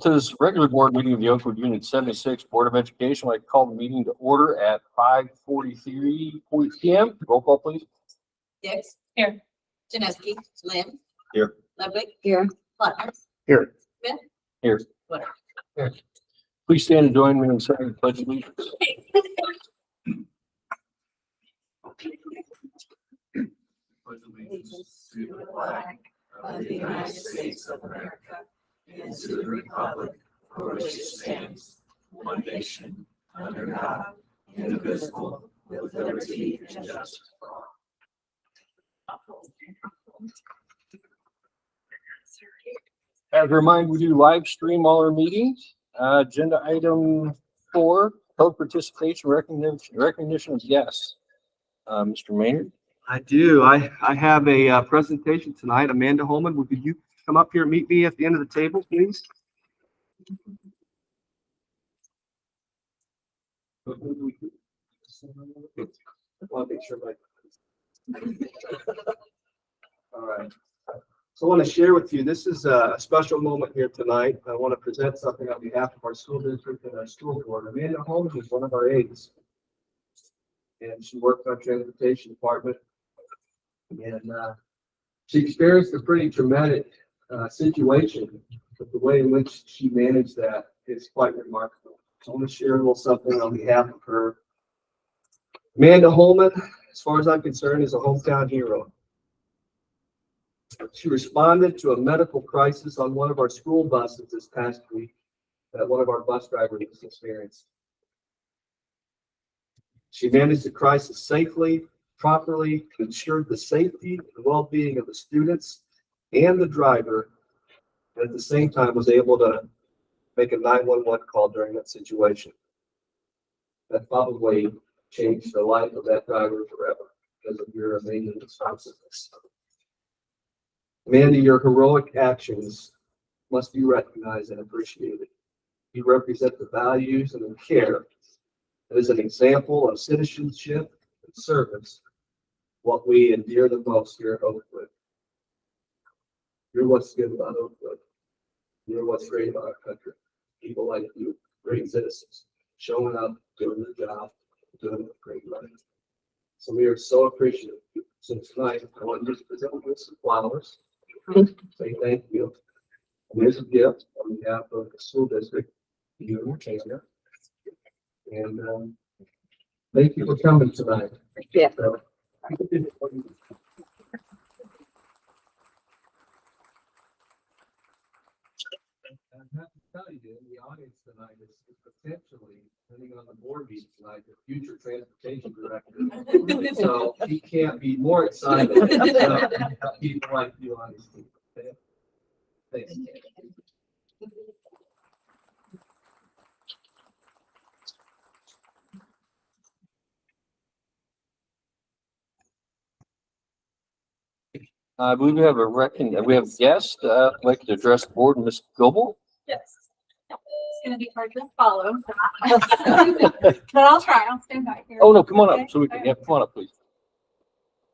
To this regular board meeting of the Oakwood Unit 76 Board of Education, I'd like to call the meeting to order at 5:43 p.m. Roll call, please. Dix. Here. Janeski. Lamb. Here. Ludwig. Here. Plattner. Here. Smith. Here. Winter. Here. Please stand and join me in saying the pledge of allegiance. Pledge allegiance to the flag of the United States of America and to the republic for which it stands, one nation, under God, indivisible, with liberty and justice for all. As a reminder, we do live stream all our meetings. Agenda item 4, public participation recognition of guests. Mr. Maynard. I do. I have a presentation tonight. Amanda Holman, would you come up here and meet me at the end of the table, please? All right. So I want to share with you, this is a special moment here tonight. I want to present something on behalf of our school district and our school board. Amanda Holman is one of our aides, and she worked on transportation department. And she experienced a pretty traumatic situation, but the way in which she managed that is quite remarkable. So I want to share a little something on behalf of her. Amanda Holman, as far as I'm concerned, is a hometown hero. She responded to a medical crisis on one of our school buses this past week that one of our bus drivers experienced. She managed the crisis safely, properly, ensured the safety and well-being of the students and the driver, and at the same time was able to make a 911 call during that situation. That probably changed the life of that driver forever because of your amazing responsiveness. Amanda, your heroic actions must be recognized and appreciated. You represent the values and the care that is an example of citizenship and service, what we endear the most here at Oakwood. You're what's good about Oakwood. You're what's great about our country. People like you, great citizens, showing up, doing the job, doing it great money. So we are so appreciative. So tonight, I want you to present with some flowers. Say thank you. And here's a gift on behalf of the school district, you and your chamber. And thank you for coming tonight. Yeah. So, I have to tell you, in the audience tonight is potentially, depending on the board meeting tonight, the future transportation director. So he can't be more excited about people like you on his team. Okay? Thanks. I believe we have a guest. I'd like to address the board, Ms. Goebel. Yes. It's going to be hard to follow, but I'll try. I'll stand back here. Oh, no, come on Okay. up so we can, yeah, come on up, please.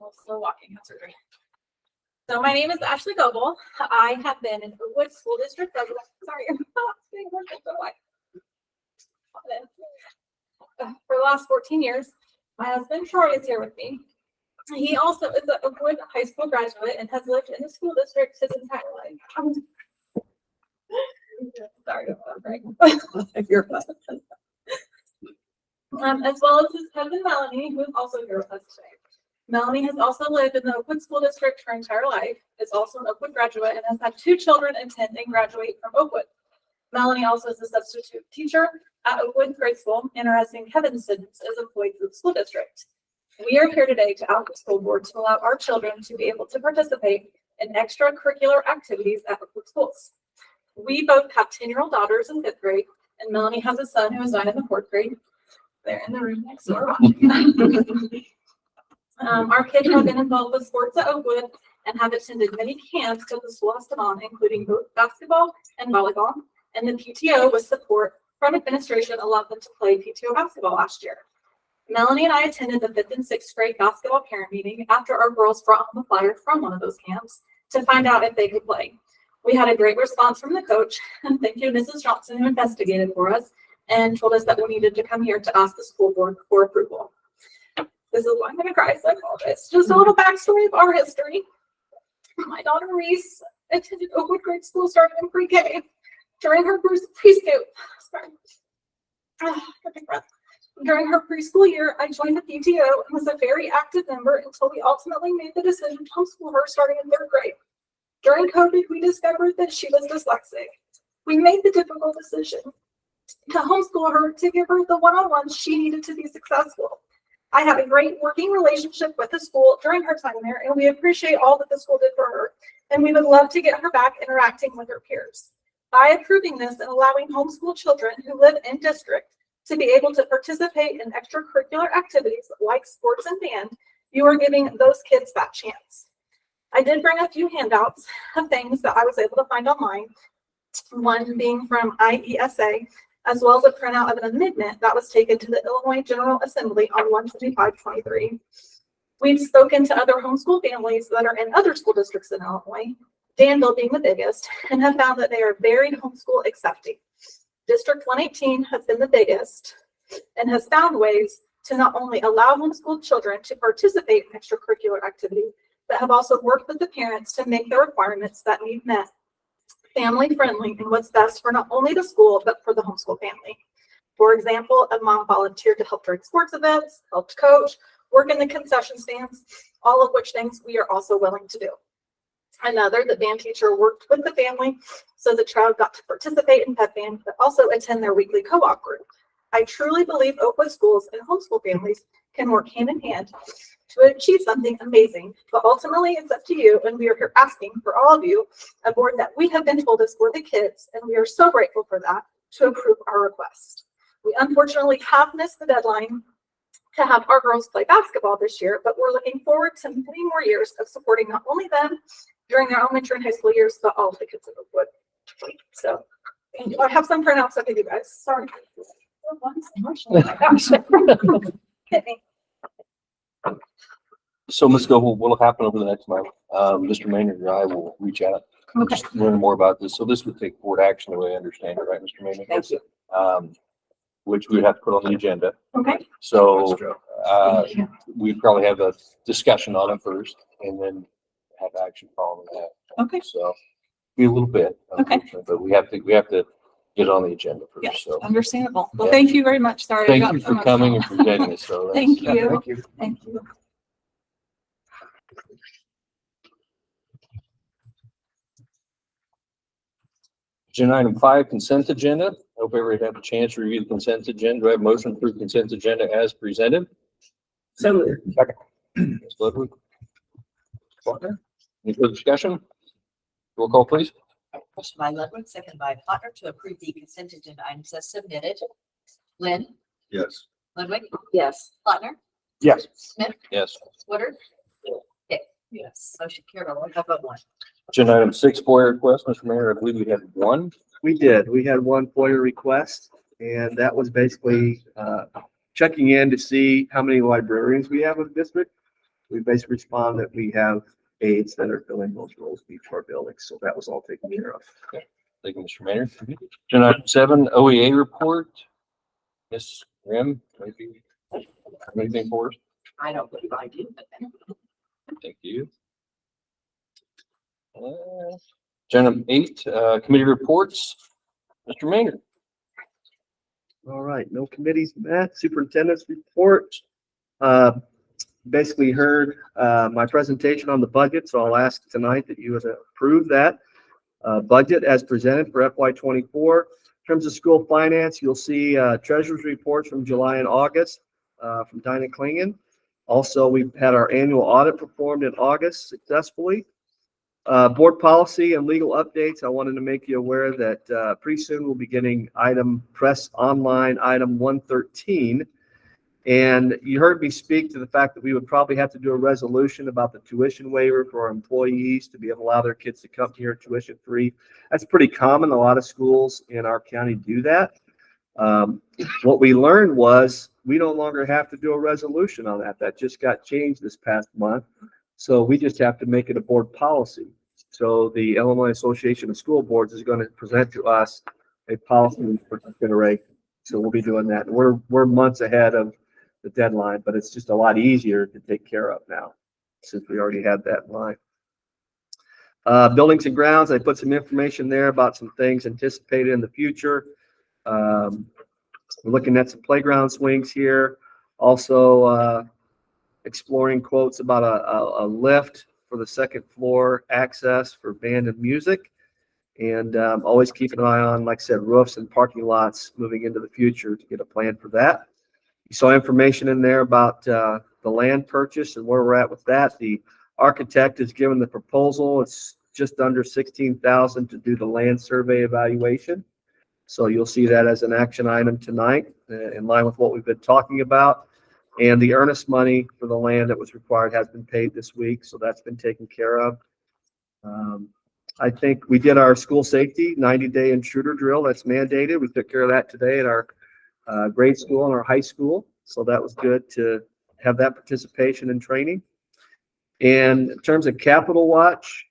I'm still walking. Have surgery. So my name is Ashley Goebel. I have been in Oakwood School District resident. Sorry, I'm not being worked so for the last 14 years. My husband Troy is here with me. He also is an Oakwood High School graduate and has lived in the school district his entire life. Sorry about that. You're fine. As well as his cousin Melanie, who is also here with us today. Melanie has also lived in the Oakwood School District her entire life, is also an Oakwood graduate, and has had 2 children attend and graduate from Oakwood. Melanie also is a substitute teacher at Oakwood Grade School, and her husband Kevin Siddons is employed through the school district. We are here today to ask the school board to allow our children to be able to participate in extracurricular activities at Oakwood schools. We both have 10-year-old daughters in 5th grade, and Melanie has a son who is 9 in the 4th grade. They're in the room next door watching. Our kids have been involved with sports at Oakwood and have attended many camps that the school has put on, including both basketball and volleyball. And the PTO, with support from administration, allowed them to play PTO basketball last year. Melanie and I attended the 5th and 6th grade basketball parent meeting after our girls brought home a flyer from one of those camps to find out if they could play. We had a great response from the coach, and thank you, Mrs. Johnson, who investigated for us and told us that we needed to come here to ask the school board for approval. This is why I'm gonna cry, so I apologize. Just a little backstory of our history. My daughter Reese attended Oakwood grade school starting in pre-K. During her During her preschool year, I joined the PTO and was a very active member until we ultimately made the decision to homeschool her starting in 3rd grade. During COVID, we discovered that she was dyslexic. We made the difficult decision to homeschool her to give her the one-on-ones she needed to be successful. I have a great working relationship with the school during her time there, and we appreciate all that the school did for her, and we would love to get her back interacting with her peers. By approving this and allowing homeschool children who live in district to be able to participate in extracurricular activities like sports and band, you are giving those kids that chance. I did bring a few handouts of things that I was able to find online, one being from IESA, as well as a printout of an amendment that was taken to the Illinois General Assembly on 1/25/23. We've spoken to other homeschool families that are in other school districts in Illinois, Danville being the biggest, and have found that they are very homeschool accepting. District 118 has been the biggest and has found ways to not only allow homeschooled children to participate in extracurricular activities, but have also worked with the parents to make the requirements that need met family friendly and what's best for not only the school, but for the homeschool family. For example, a mom volunteered to help during sports events, helped coach, work in the concession stands, all of which things we are also willing to do. Another, the band teacher worked with the family so the child got to participate in pep band, but also attend their weekly co-op group. I truly believe Oakwood schools and homeschool families can work hand in hand to achieve something amazing, but ultimately it's up to you, and we are here asking for all of you, a board that we have been told is for the kids, and we are so grateful for that, to approve our request. We unfortunately have missed the deadline to have our girls play basketball this year, but we're looking forward to many more years of supporting not only them during their elementary and high school years, but all of the kids of Oakwood. So I have some printouts of you guys. Sorry. Oh my gosh. Hit me. So Ms. Go, what'll happen over the next month? Mr. Maynard and I will reach out. Okay. Just learn more about this. So this would take board action the way I understand it, right, Mr. Maynard? Thank you. Which we would have to put on the agenda. Okay. So, we'd probably have a discussion on it first and then have action following that. Okay. So be a little bit, Okay. unfortunately, but we have to get on the agenda first. Yes, So understandable. Well, Yeah. thank you very much. Sorry. I thank got you so for much coming on. and presenting this. So Thank you. Thank you. Thank you. Agenda item 5, consent agenda. Hope everybody had a chance to review the consent agenda. Do I have a motion for consent agenda as presented? So moved. Second. Ms. Ludwig. Faulkner. Any further discussion? Roll call, please. Motion by Ludwig, second by Plattner to approve the consent agenda items as submitted. Lynn, Yes. Ludwig. Yes. Plattner, Yes. Smith, Yes. Woodard. Hicks. Yes. Motion carried. I'll have a one. Agenda item 6, FOIA request. Mr. Mayor, I believe we had one. We did. We had one FOIA request, and that was basically checking in to see how many librarians we have in the district. We basically responded that we have aides that are filling those roles in each of our buildings, so that was all taken care of. Thank you, Mr. Mayor. Agenda item 7, OEA report. Ms. Grimm, maybe anything for us? I don't believe I do, but Thank you. Agenda item 8, committee reports. Mr. Maynard. All right, no committees met. Superintendent's report. Basically heard my presentation on the budget, so I'll ask tonight that you would approve that budget as presented for FY24. In terms of school finance, you'll see treasurer's reports from July and August from Dinah Klingen. Also, we've had our annual audit performed in August successfully. Board policy and legal updates. I wanted to make you aware that pretty soon we'll be getting press online item 113. And you heard me speak to the fact that we would probably have to do a resolution about the tuition waiver for our employees to be able to allow their kids to come here tuition free. That's pretty common. A lot of schools in our county do that. What we learned was we no longer have to do a resolution on that. That just got changed this past month. So we just have to make it a board policy. So the Illinois Association of School Boards is going to present to us a policy for consideration. So we'll be doing that. We're months ahead of the deadline, but it's just a lot easier to take care of now since we already had that in mind. Buildings and grounds, I put some information there about some things anticipated in the future. We're looking at some playground swings here. Also exploring quotes about a lift for the second floor access for band and music. And always keep an eye on, like I said, roofs and parking lots moving into the future to get a plan for that. You saw information in there about the land purchase and where we're at with that. The architect has given the proposal. It's just under $16,000 to do the land survey evaluation. So you'll see that as an action item tonight, in line with what we've been talking about. And the earnest money for the land that was required has been paid this week, so that's been taken care of. I think we did our school safety 90-day intruder drill. That's mandated. We took care of that today at our grade school and our high school. So that was good to have that participation and training. And in terms of Capital Watch,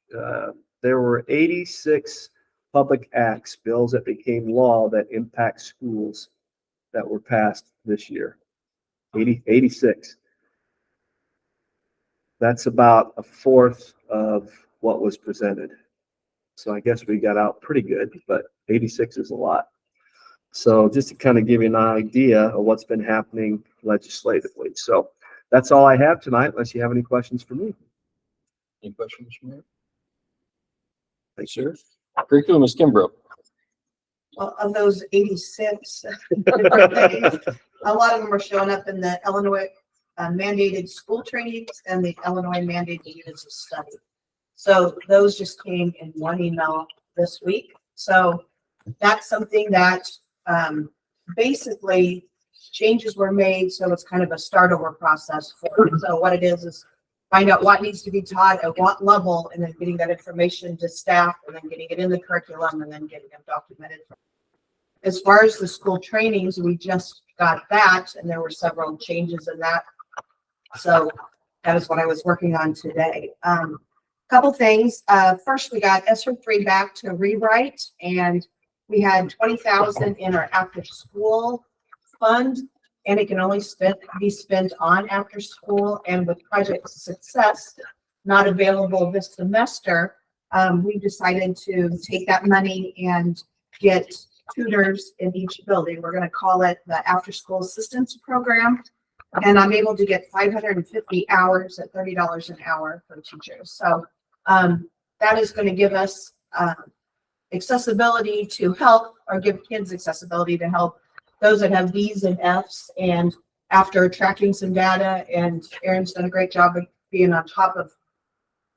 there were 86 public acts, bills that became law that impact schools that were passed this year. 86. That's about a fourth of what was presented. So I guess we got out pretty good, but 86 is a lot. So just to kind of give you an idea of what's been happening legislatively. So that's all I have tonight, unless you have any questions for me. Any questions, Mr. Mayor? Thanks, sir. Curriculum, Ms. Kimbrough. Well, of those 86, a lot of them are showing up in the Illinois mandated school trainings and the Illinois mandated units of study. So those just came in one email this week. So that's something that basically changes were made. So it's kind of a start over process for it. So what it is find out what needs to be taught at what level, and then getting that information to staff, and then getting it in the curriculum, and then getting them documented. As far as the school trainings, we just got that, and there were several changes in that. So that is what I was working on today. Couple things. First, we got ESSER 3 back to rewrite, and we had 20,000 in our after school fund, and it can only be spent on after school. And with Project Success not available this semester, we decided to take that money and get tutors in each building. We're going to call it the After School Assistance Program. And I'm able to get 550 hours at $30 an hour for teachers. So that is going to give us accessibility to help, or give kids accessibility to help those that have B's and F's. And after tracking some data, and Erin's done a great job of being on top of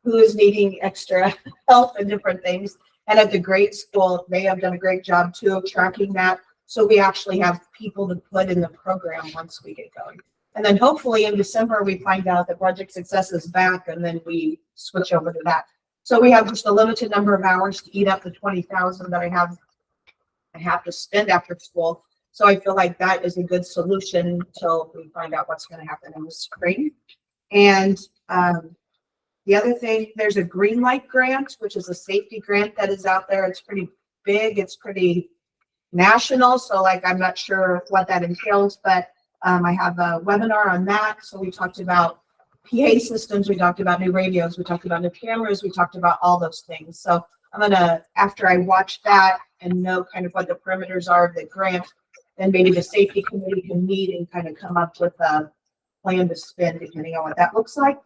who is needing extra help and different things. And at the grade school, they have done a great job too of tracking that. So we actually have people to put in the program once we get going. And then hopefully in December, we find out that Project Success is back, and then we switch over to that. So we have just a limited number of hours to eat up the 20,000 that I have to spend after school. So I feel like that is a good solution until we find out what's going to happen in the spring. And the other thing, there's a green light grant, which is a safety grant that is out there. It's pretty big. It's pretty national. So like, I'm not sure what that entails, but I have a webinar on that. So we talked about PA systems. We talked about new radios. We talked about new cameras. We talked about all those things. So I'm going to, after I watch that and know kind of what the parameters are of the grant, then maybe the safety committee can meet and kind of come up with a plan to spend depending on what that looks like.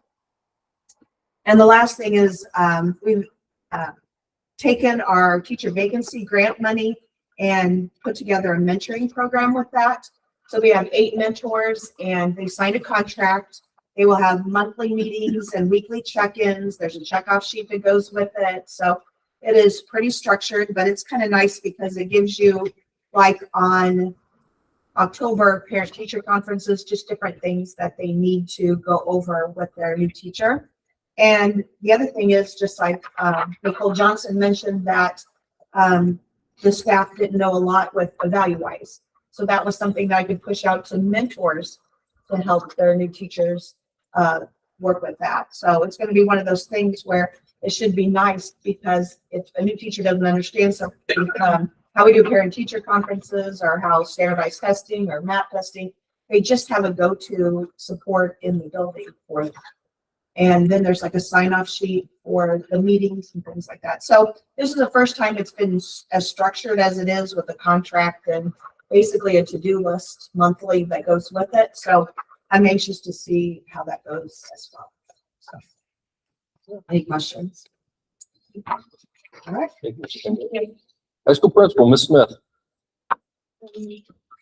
And the last thing is we've taken our teacher vacancy grant money and put together a mentoring program with that. So we have 8 mentors, and they signed a contract. They will have monthly meetings and weekly check-ins. There's a checkoff sheet that goes with it. So it is pretty structured, but it's kind of nice because it gives you, like on October parent-teacher conferences, just different things that they need to go over with their new teacher. And the other thing is, just like Nicole Johnson mentioned, that the staff didn't know a lot with EvaluWise. So that was something that I could push out to mentors to help their new teachers work with that. So it's going to be one of those things where it should be nice because if a new teacher doesn't understand something, how we do parent-teacher conferences or how standardized testing or map testing, they just have a go-to support in the building for them. And then there's like a sign-off sheet for the meetings and things like that. So this is the first time it's been as structured as it is with the contract and basically a to-do list monthly that goes with it. So I'm anxious to see how that goes as well. So, any questions? All right. Thank you, Mr. Kimball. High school principal, Ms. Smith.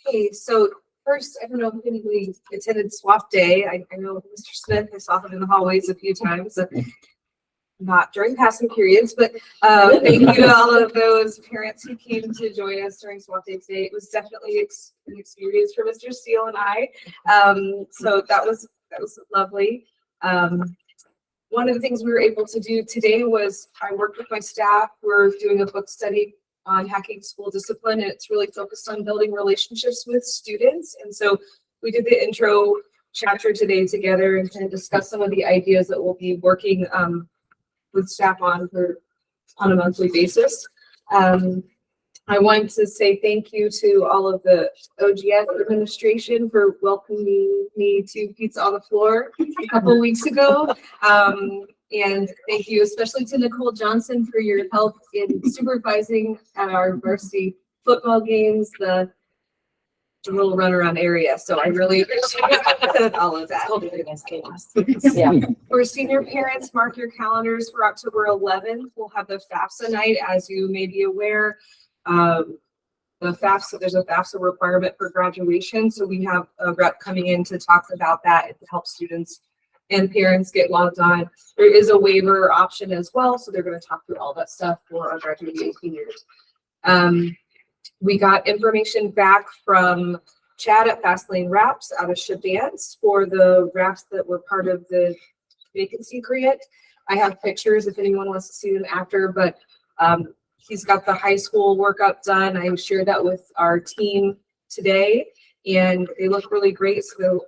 Okay, so first, I don't know if anybody attended swap day. I know Mr. Smith, I saw him in the hallways a few times. Not during passing periods, but thank you to all of those parents who came to join us during swap day today. It was definitely an experience for Mr. Steele and I. So that was lovely. One of the things we were able to do today was I worked with my staff. We're doing a book study on hacking school discipline, and it's really focused on building relationships with students. And so we did the intro chapter today together and kind of discuss some of the ideas that we'll be working with staff on a monthly basis. I want to say thank you to all of the OGS administration for welcoming me to Pizza on the Floor a couple weeks ago. And thank you especially to Nicole Johnson for your help in supervising at our varsity football games, the little runaround area. So I really appreciate all of that. Yeah. For senior parents, mark your calendars for October 11th. We'll have the FAFSA night. As you may be aware, the FAFSA, there's a FAFSA requirement for graduation. So we have a rep coming in to talk about that and to help students and parents get logged on. There is a waiver option as well. So they're going to talk through all that stuff for our graduating seniors. We got information back from Chad at Fastlane Wraps out of Shabance for the wraps that were part of the vacancy grant. I have pictures if anyone wants to see them after, but he's got the high school workup done. I shared that with our team today, and they look really great. So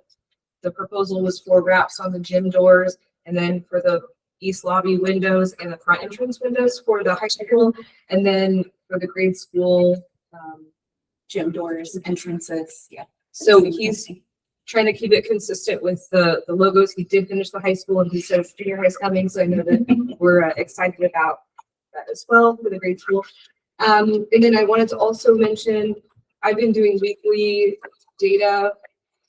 the proposal was for wraps on the gym doors, and then for the east lobby windows and the front entrance windows for the high school, and then for the grade school gym doors, entrances. Yeah. So he's trying to keep it consistent with the logos. He did finish the high school, and he said junior high is coming. So I know that we're excited about that as well for the grade school. And then I wanted to also mention, I've been doing weekly data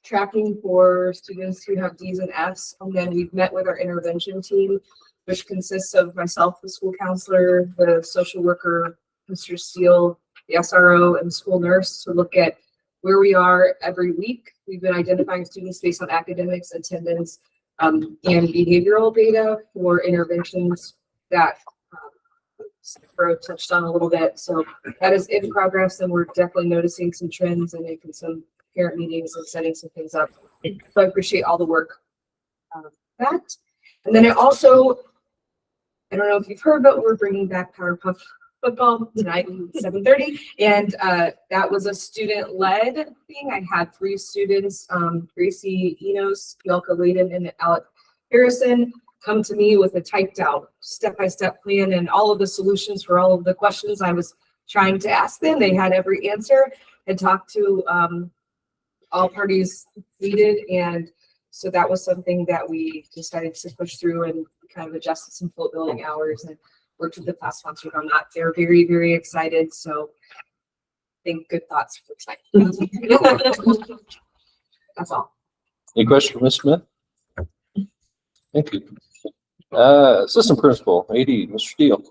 tracking for students who have D's and F's. And then we've met with our intervention team, which consists of myself, the school counselor, the social worker, Mr. Steele, the SRO, and the school nurse to look at where we are every week. We've been identifying students based on academics, attendance, and behavioral data for interventions that Sarah touched on a little bit. So that is in progress, and we're definitely noticing some trends and making some parent meetings and setting some things up. So I appreciate all the work on that. And then I don't know if you've heard, but we're bringing back Powerpuff football tonight at 7:30, and that was a student-led thing. I had 3 students, Gracie Enos, Bielka Layden, and Alec Harrison, come to me with a typed out step-by-step plan and all of the solutions for all of the questions I was trying to ask them. They had every answer and talked to all parties needed, and so that was something that we decided to push through and kind of adjusted some full building hours and worked with the class sponsor on that. They're very, very excited. So I think good thoughts for tonight. That's all. Any questions for Ms. Smith? Thank you. Assistant principal, AD, Mr. Steele.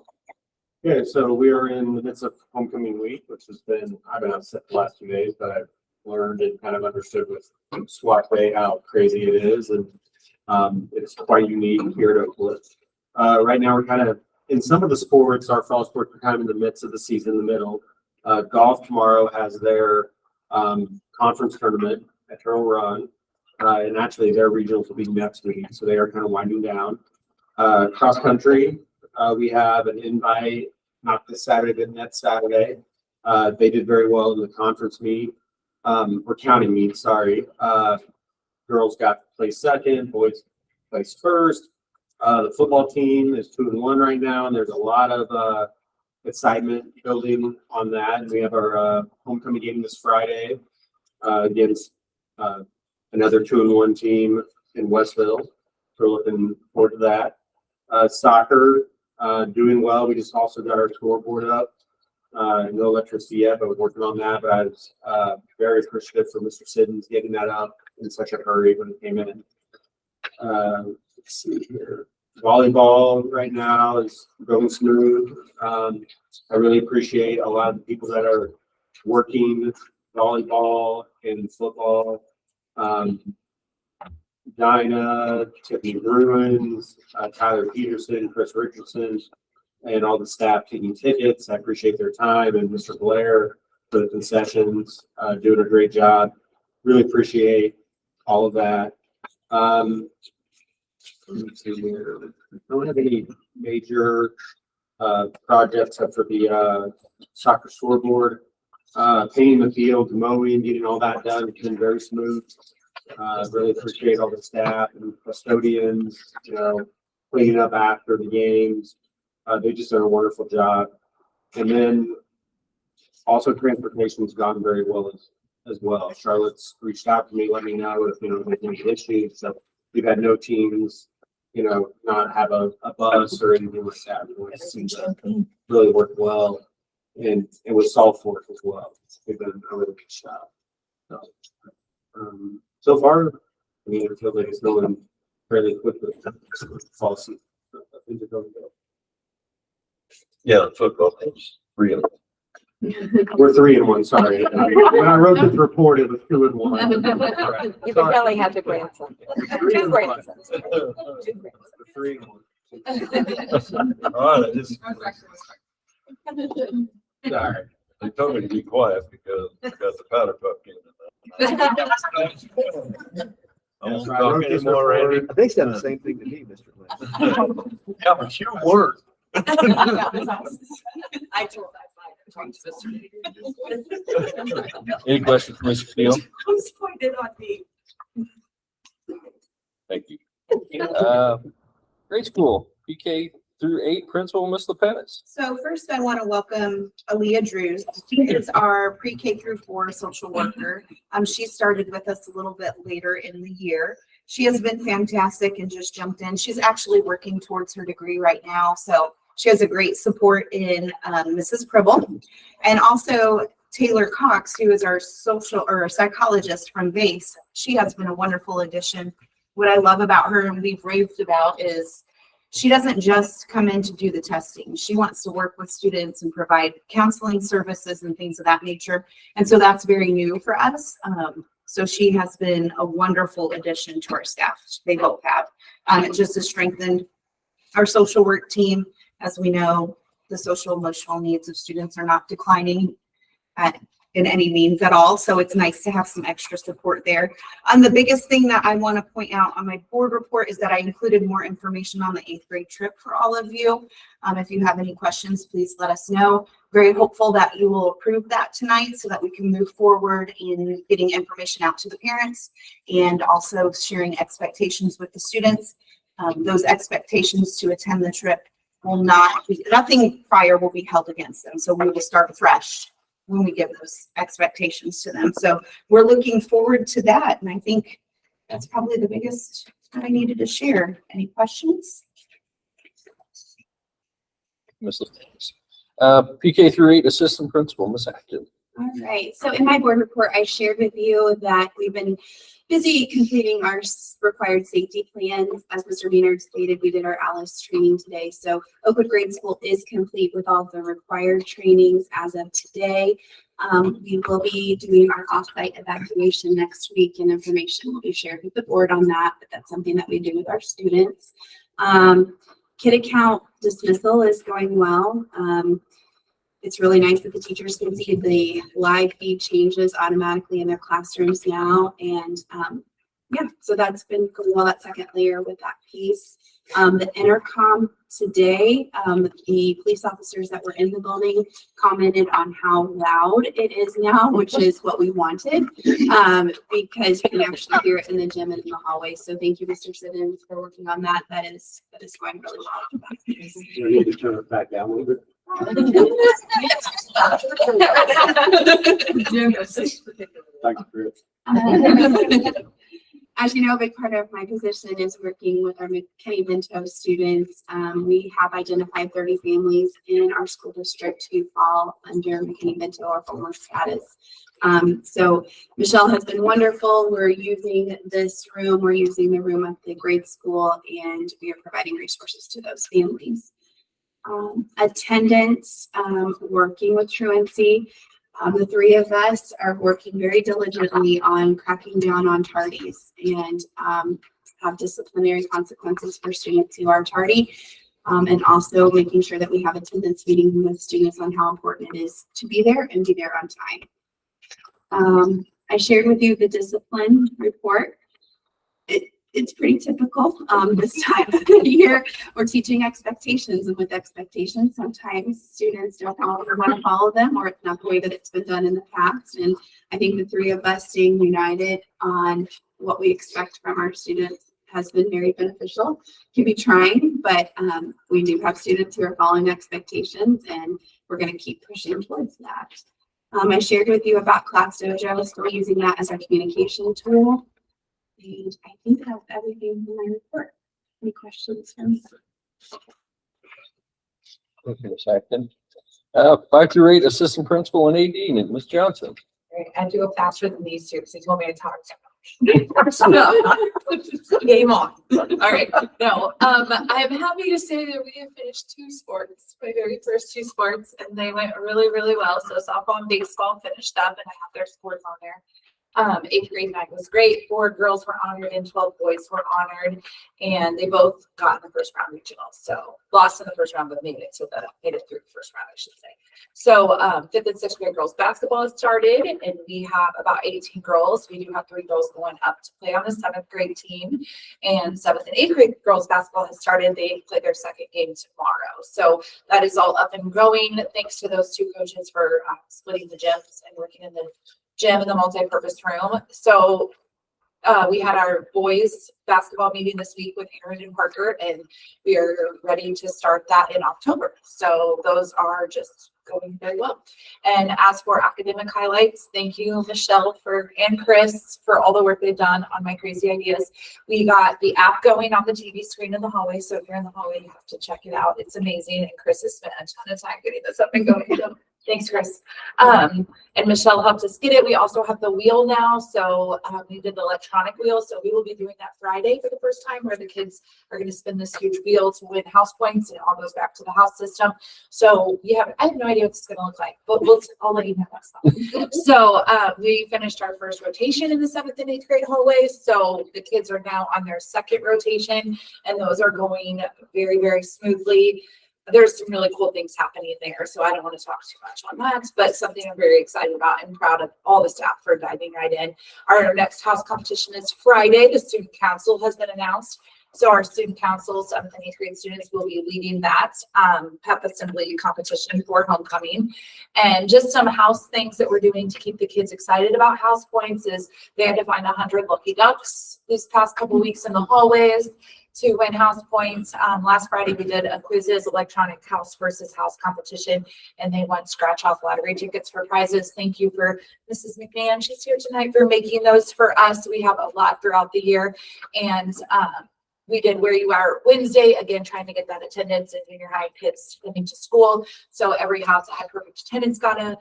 Okay, so we are in the midst of homecoming week, which has been, I've been upset the last 2 days, but I've learned and kind of understood with SWAT Day how crazy it is, and it's quite unique here at Oakwood. Right now, we're kind of in some of the sports, our fall sports, we're kind of in the midst of the season, in the middle. Golf tomorrow has their conference tournament at Turtle Run, and actually their regionals will be next week, so they are kind of winding down. Cross country, we have an invite, not this Saturday, but next Saturday. They did very well in the conference meet, or county meet, sorry. Girls got to place second, boys placed first. The football team is 2-1 right now, and there's a lot of excitement building on that. And we have our homecoming game this Friday against another 2-1 team in Westville. We're looking forward to that. Soccer doing well. We just also got our scoreboard up. No electricity yet, but we're working on that. But I was very appreciative for Mr. Siddons getting that up in such a hurry when it came in. Let's see here. Volleyball right now is going smooth. I really appreciate a lot of the people that are working volleyball and football. Dinah, Tiffany Bruins, Tyler Peterson, Chris Richardson, and all the staff taking tickets. I appreciate their time, and Mr. Blair for the concessions, doing a great job. Really appreciate all of that. Let's see here. I don't have any major projects except for the soccer scoreboard. Painting the field, mowing, getting all that done. It's been very smooth. Really appreciate all the staff and custodians, cleaning up after the games. They just done a wonderful job. And then also transportation's gone very well as well. Charlotte's reached out to me, let me know if, there's any issues. So we've had no teams, not have a bus or anything like that. It seems to really worked well. And it was Salt Fork as well. They've done a really good job. So far, I feel like it's going fairly quickly. Fall season. Things are going well. Yeah, the football team's real. We're 3-1, sorry. When I wrote this report, it was 2-1. You can only have the grandson. Two grandsons. 3-1. All right, Sorry. they told me to be quiet because the powder puff came in. I won't talk anymore, Randy. They said the same thing to me, Mr. Lynn. Yeah, but you were. I told Any questions for Mr. Steele? Who's pointed on me? Thank you. Grade school, PK through 8 principal, Ms. Lepenis. So first I want to welcome Aaliyah Drews. She is our pre-K through 4 social worker. She started with us a little bit later in the year. She has been fantastic and just jumped in. She's actually working towards her degree right now. So she has a great support in Mrs. Pribble. And also Taylor Cox, who is our social or psychologist from VASE. She has been a wonderful addition. What I love about her and we've raved about is she doesn't just come in to do the testing. She wants to work with students and provide counseling services and things of that nature. And so that's very new for us. So she has been a wonderful addition to our staff. They both have. It just has strengthened our social work team. As we know, the social emotional needs of students are not declining in any means at all. So it's nice to have some extra support there. The biggest thing that I want to point out on my board report is that I included more information on the 8th grade trip for all of you. If you have any questions, please let us know. Very hopeful that you will approve that tonight so that we can move forward in getting information out to the parents and also sharing expectations with the students. Those expectations to attend the trip will not be, nothing prior will be held against them. So we will start fresh when we give those expectations to them. So we're looking forward to that. And I think that's probably the biggest that I needed to share. Any questions? Ms. Lepenis. PK through 8 assistant principal, Ms. Acton. All right, so in my board report, I shared with you that we've been busy completing our required safety plans. As Mr. Maynard stated, we did our ALICE training today. So Oakwood Grade School is complete with all the required trainings as of today. We will be doing our off-site evacuation next week, and information will be shared with the board on that, but that's something that we do with our students. Kid account dismissal is going well. It's really nice that the teachers can see the live feed changes automatically in their classrooms now. And yeah, so that's been going well, that second layer with that piece. The intercom today, the police officers that were in the building commented on how loud it is now, which is what we wanted, because you can actually hear it in the gym and in the hallway. So thank you, Mr. Siddons, for working on that. That is going really well. You need to turn it back down a little bit. Thank you, Chris. As you know, a big part of my position is working with our McKinney-Vento students. We have identified 30 families in our school district who fall under McKinney-Vento or homeless status. So Michelle has been wonderful. We're using this room, we're using the room at the grade school, and we are providing resources to those families. Attendance, working with truancy. The three of us are working very diligently on cracking down on tardies and have disciplinary consequences for students who are tardy, and also making sure that we have attendance meetings with students on how important it is to be there and be there on time. I shared with you the discipline report. It's pretty typical this time of the year. We're teaching expectations, and with expectations, sometimes students don't always want to follow them, or it's not the way that it's been done in the past. And I think the three of us staying united on what we expect from our students has been very beneficial. It can be trying, but we do have students who are following expectations, and we're going to keep pushing towards that. I shared with you about Class Dojo, so we're using that as our communication tool. And I think that's everything in my report. Any questions from you? Okay, second. 5 through 8, assistant principal and AD, Ms. Johnson. Right, I have to go faster than these two because they told me to talk too much. Game on. All right. No, I'm happy to say that we have finished 2 sports, my very first 2 sports, and they went really, really well. So softball and baseball finished up, and I have their scores on there. 8th grade night was great. 4 girls were honored and 12 boys were honored, and they both got in the first round regionals. So lost in the first round, but made it made it through the first round, I should say. So 5th and 6th grade girls basketball has started, and we have about 18 girls. We do have 3 girls going up to play on the 7th grade team, and 7th and 8th grade girls basketball has started. They play their second game tomorrow. So that is all up and going. Thanks to those 2 coaches for splitting the gyms and working in the gym in the multi-purpose room. So we had our boys basketball meeting this week with Aaron and Parker, and we are ready to start that in October. So those are just going very well. And as for academic highlights, thank you, Michelle and Chris for all the work they've done on my crazy ideas. We got the app going on the TV screen in the hallway. So if you're in the hallway, you have to check it out. It's amazing. And Chris has spent a ton of time getting this up and going. So thanks, Chris. And Michelle helped us get it. We also have the wheel now. So we did the electronic wheel. So we will be doing that Friday for the first time, where the kids are going to spin this huge wheel to win house points, and it all goes back to the house system. So I have no idea what it's going to look like, but I'll let you know next time. So we finished our first rotation in the 7th and 8th grade hallways. So the kids are now on their second rotation, and those are going very, very smoothly. There's some really cool things happening there, so I don't want to talk too much on that, but something I'm very excited about and proud of all the staff for diving right in. Our next house competition is Friday. The student council has been announced. So our student council, 7th and 8th grade students, will be leading that pep assembly competition for homecoming. And just some house things that we're doing to keep the kids excited about house points is they had to find 100 lucky ducks these past couple weeks in the hallways to win house points. Last Friday, we did a quizzes, electronic house versus house competition, and they won scratch off lottery tickets for prizes. Thank you for Mrs. McMahon. She's here tonight for making those for us. We have a lot throughout the year. And we did Where You Are Wednesday, again, trying to get that attendance and junior high kids coming to school. So every house that had perfect attendance got a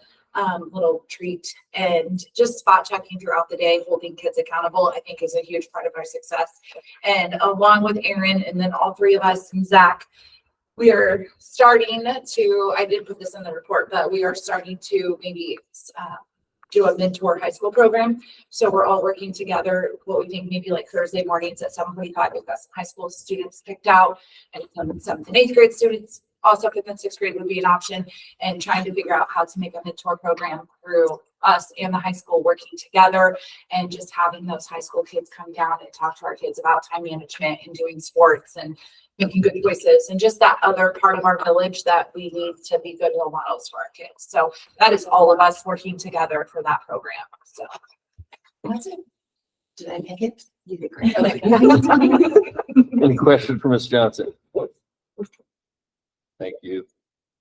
little treat, and just spot checking throughout the day, holding kids accountable, I think is a huge part of our success. And along with Aaron and then all 3 of us and Zach, we are starting to, I did put this in the report, but we are starting to maybe do a mentor high school program. So we're all working together. What we think maybe like Thursday mornings at 7:45, we've got some high school students picked out, and some 7th and 8th grade students. Also 5th and 6th grade would be an option, and trying to figure out how to make a mentor program through us and the high school working together and just having those high school kids come down and talk to our kids about time management and doing sports and making good choices and just that other part of our village that we need to be good role models for our kids. So that is all of us working together for that program. So That's it. Did I make it? You did great. Any question for Ms. Johnson? Thank you.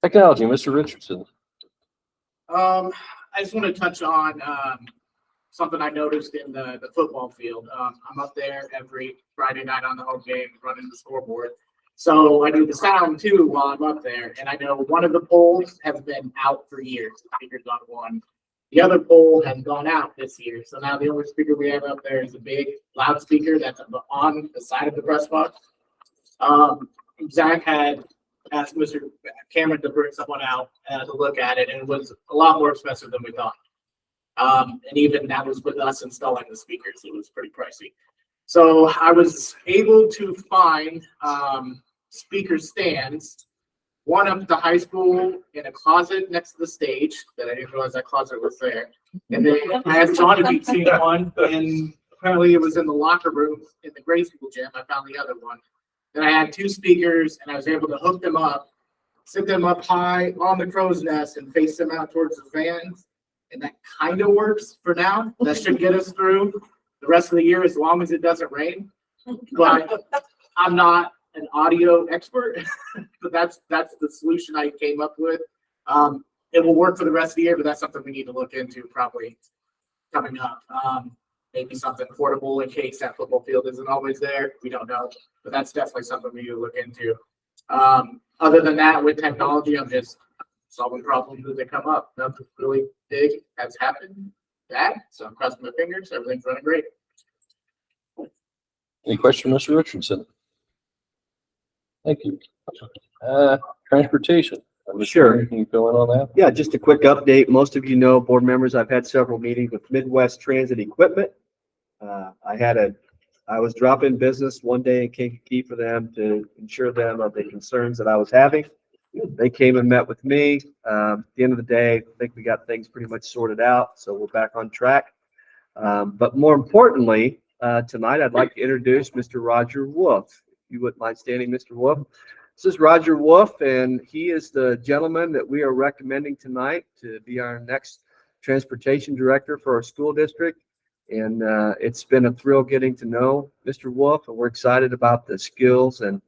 Technology, Mr. Richardson. I just want to touch on something I noticed in the football field. I'm up there every Friday night on the home game running the scoreboard. So I do the sound too while I'm up there. And I know one of the poles has been out for years. The speaker's on one. The other pole has gone out this year. So now the only speaker we have up there is a big loudspeaker that's on the side of the press box. Zach had asked Mr. Cameron to bring someone out to look at it, and it was a lot more expensive than we thought. And even that was with us installing the speakers. It was pretty pricey. So I was able to find speaker stands, one up at the high school in a closet next to the stage that I didn't realize that closet was there. And then I had Jonathan seen one, and apparently it was in the locker room in the grade school gym. I found the other one. Then I had two speakers, and I was able to hook them up, sit them up high on the crow's nest, and face them out towards the fans. And that kind of works for now. That should get us through the rest of the year as long as it doesn't rain. But I'm not an audio expert, but that's the solution I came up with. It will work for the rest of the year, but that's something we need to look into probably coming up. Maybe something portable in case that football field isn't always there. We don't know, but that's definitely something we need to look into. Other than that, with technology, I'm just solving problems as they come up. Nothing really big has happened. So I'm crossing my fingers. Everything's running great. Any question, Mr. Richardson? Thank you. Transportation. Sure. Can you fill in on that? Yeah, just a quick update. Most of you know, board members, I've had several meetings with Midwest Transit Equipment. I was dropping business one day in Kankakee for them to ensure them of the concerns that I was having. They came and met with me. At the end of the day, I think we got things pretty much sorted out, so we're back on track. But more importantly, tonight I'd like to introduce Mr. Roger Wolf. If you wouldn't mind standing, Mr. Wolf. This is Roger Wolf, and he is the gentleman that we are recommending tonight to be our next transportation director for our school district. And it's been a thrill getting to know Mr. Wolf, and we're excited about the skills and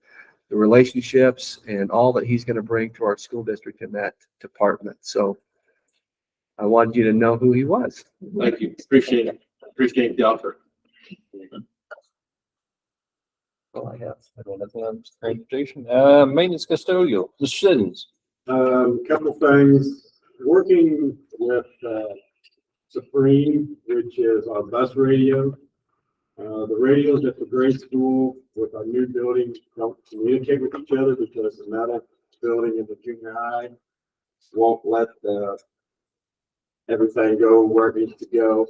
the relationships and all that he's going to bring to our school district in that department. So I wanted you to know who he was. Thank you. Appreciate it. Appreciate the offer. Oh, I don't have nothing on transportation. Maintenance custodial, the citizens. Couple things. Working with Supreme, which is our bus radio. The radios at the grade school with our new building don't communicate with each other because the metal building in the junior high won't let everything go where it needs to go.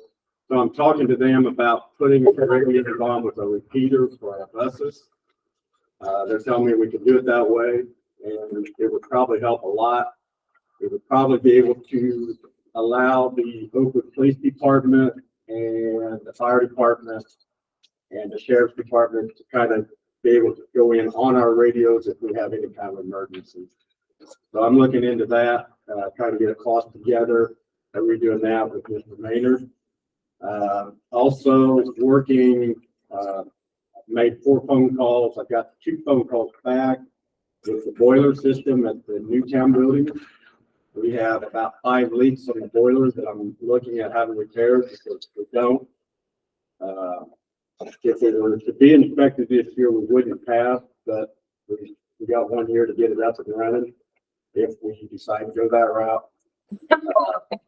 So I'm talking to them about putting a radio on with a repeater for our buses. They're telling me we can do it that way, and it would probably help a lot. It would probably be able to allow the Oakwood Police Department and the fire department and the sheriff's department to kind of be able to go in on our radios if we have any kind of emergency. So I'm looking into that, trying to get a cost together. We're doing that with Mr. Maynard. Also working, made 4 phone calls. I got 2 phone calls back with the boiler system at the Newtown building. We have about 5 leaks on the boilers that I'm looking at having repaired because we don't. If it were to be inspected this year, we wouldn't have, but we got 1 year to get it up and running if we decide to go that route.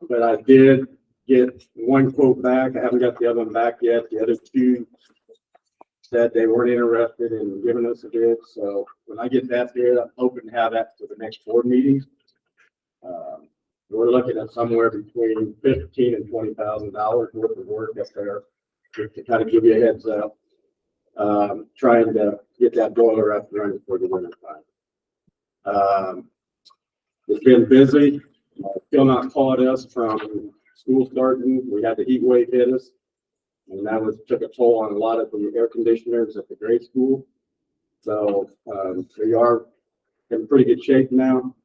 But I did get 1 quote back. I haven't got the other one back yet. The other 2 said they weren't interested in giving us a bid. So when I get that bid, I'm hoping to have that for the next board meeting. We're looking at somewhere between $15,000 and $20,000 worth of work up there to kind of give you a heads up. Trying to get that boiler up and running for the winter time. It's been busy. Still not caught us from school starting, we had the heat wave hit us. And that took a toll on a lot of the air conditioners at the grade school. So, we are in pretty good shape now.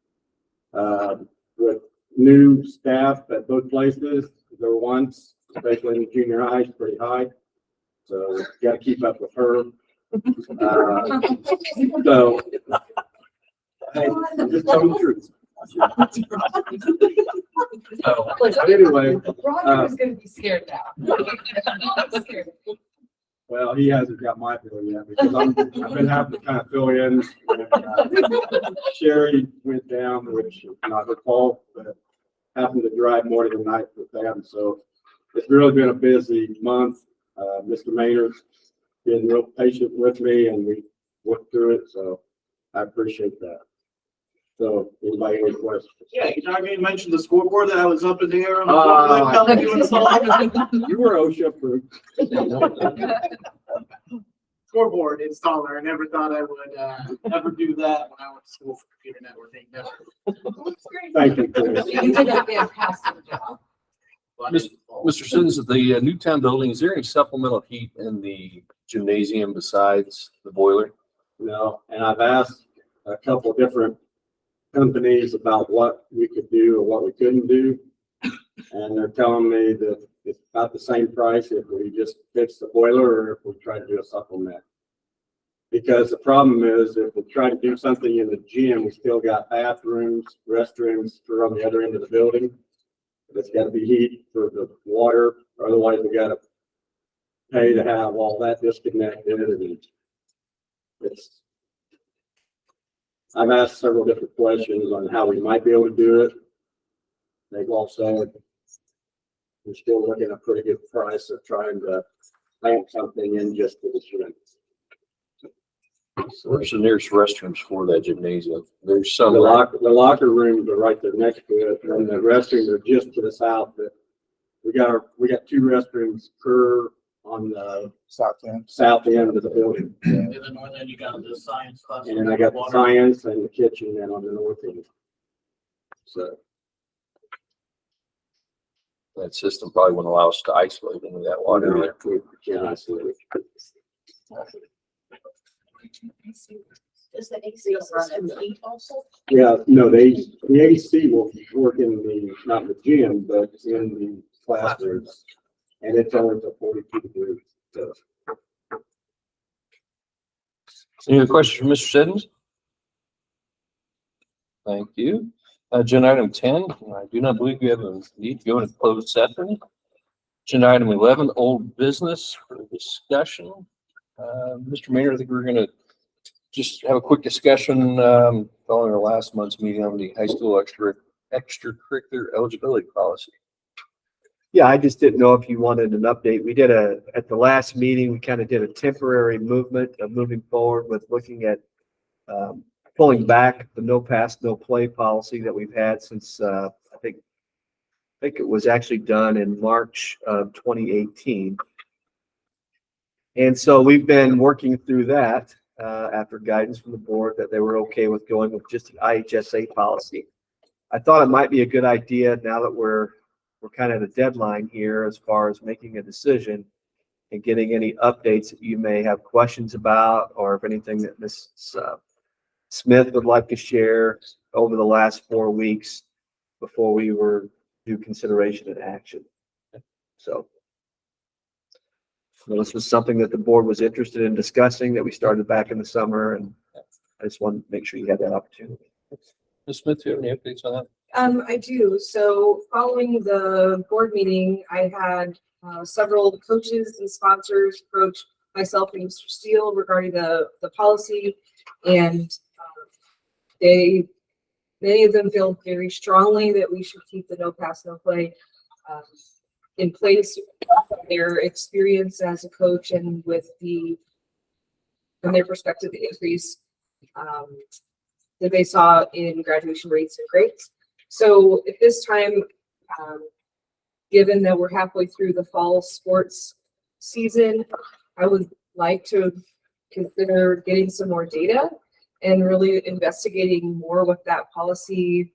With new staff at both places, their wants, especially in junior high, is pretty high. So you got to keep up with her. So, hey, I'm just telling the truth. So, but anyway, Roger is gonna be scared now. I'm scared. well, he hasn't got my bill yet because I've been having to kind of fill in. Sherry went down, which is not her fault, but happened to drive morning and night with them. So it's really been a busy month. Mr. Maynard's been real patient with me and we worked through it. So I appreciate that. So anybody any questions? Yeah, you're not gonna mention the scoreboard that I was up in the air on. You were OSHA approved. Scoreboard installer. I never thought I would ever do that when I went to school for computer networking. Never. Thank you, Chris. You did a fantastic job. Mr. Siddons, at the Newtown building, is there any supplemental heat in the gymnasium besides the boiler? No, and I've asked a couple different companies about what we could do or what we couldn't do. And they're telling me that it's about the same price if we just fix the boiler or if we try to do a supplement. Because the problem is if we try to do something in the gym, we still got bathrooms, restrooms for on the other end of the building. It's got to be heat for the water, otherwise we got to pay to have all that disconnected. And it's, I've asked several different questions on how we might be able to do it. They've all said we're still looking at a pretty good price of trying to plant something in just for the gym. Where's the nearest restrooms for that gymnasium? There's The some. locker rooms are right there next to it, and the restrooms are just to the south. But we got two restrooms per on the south end of the building. And then you got the science class. And I got the science and the kitchen and on the north end. So That system probably wouldn't allow us to isolate any of that water there. we can't isolate it. Does the AC run in the heat also? Yeah, no, the AC will work in the, not the gym, but in the classrooms. And it's only to 42 degrees. So. Any other questions for Mr. Siddons? Thank you. Agenda item 10, I do not believe we have a need to go into closed session. Agenda item 11, old business for discussion. Mr. Mayor, I think we're going to just have a quick discussion following our last month's meeting on the high school extracurricular eligibility policy. Yeah, I just didn't know if you wanted an update. We did at the last meeting, we kind of did a temporary movement of moving forward with looking at pulling back the no pass, no play policy that we've had since I think it was actually done in March of 2018. And so we've been working through that after guidance from the board that they were okay with going with just an IHSA policy. I thought it might be a good idea now that we're kind of at a deadline here as far as making a decision and getting any updates that you may have questions about, or if anything that Ms. Smith would like to share over the last 4 weeks before we were due consideration and action. So this was something that the board was interested in discussing that we started back in the summer, and I just wanted to make sure you had that opportunity. Ms. Smith, do you have any updates on that? I do. So following the board meeting, I had several coaches and sponsors approach myself and Mr. Steele regarding the policy, and many of them feel very strongly that we should keep the no pass, no play in place. Their experience as a coach and with from their perspective, the increase that they saw in graduation rates and grades. So at this time, given that we're halfway through the fall sports season, I would like to consider getting some more data and really investigating more with that policy,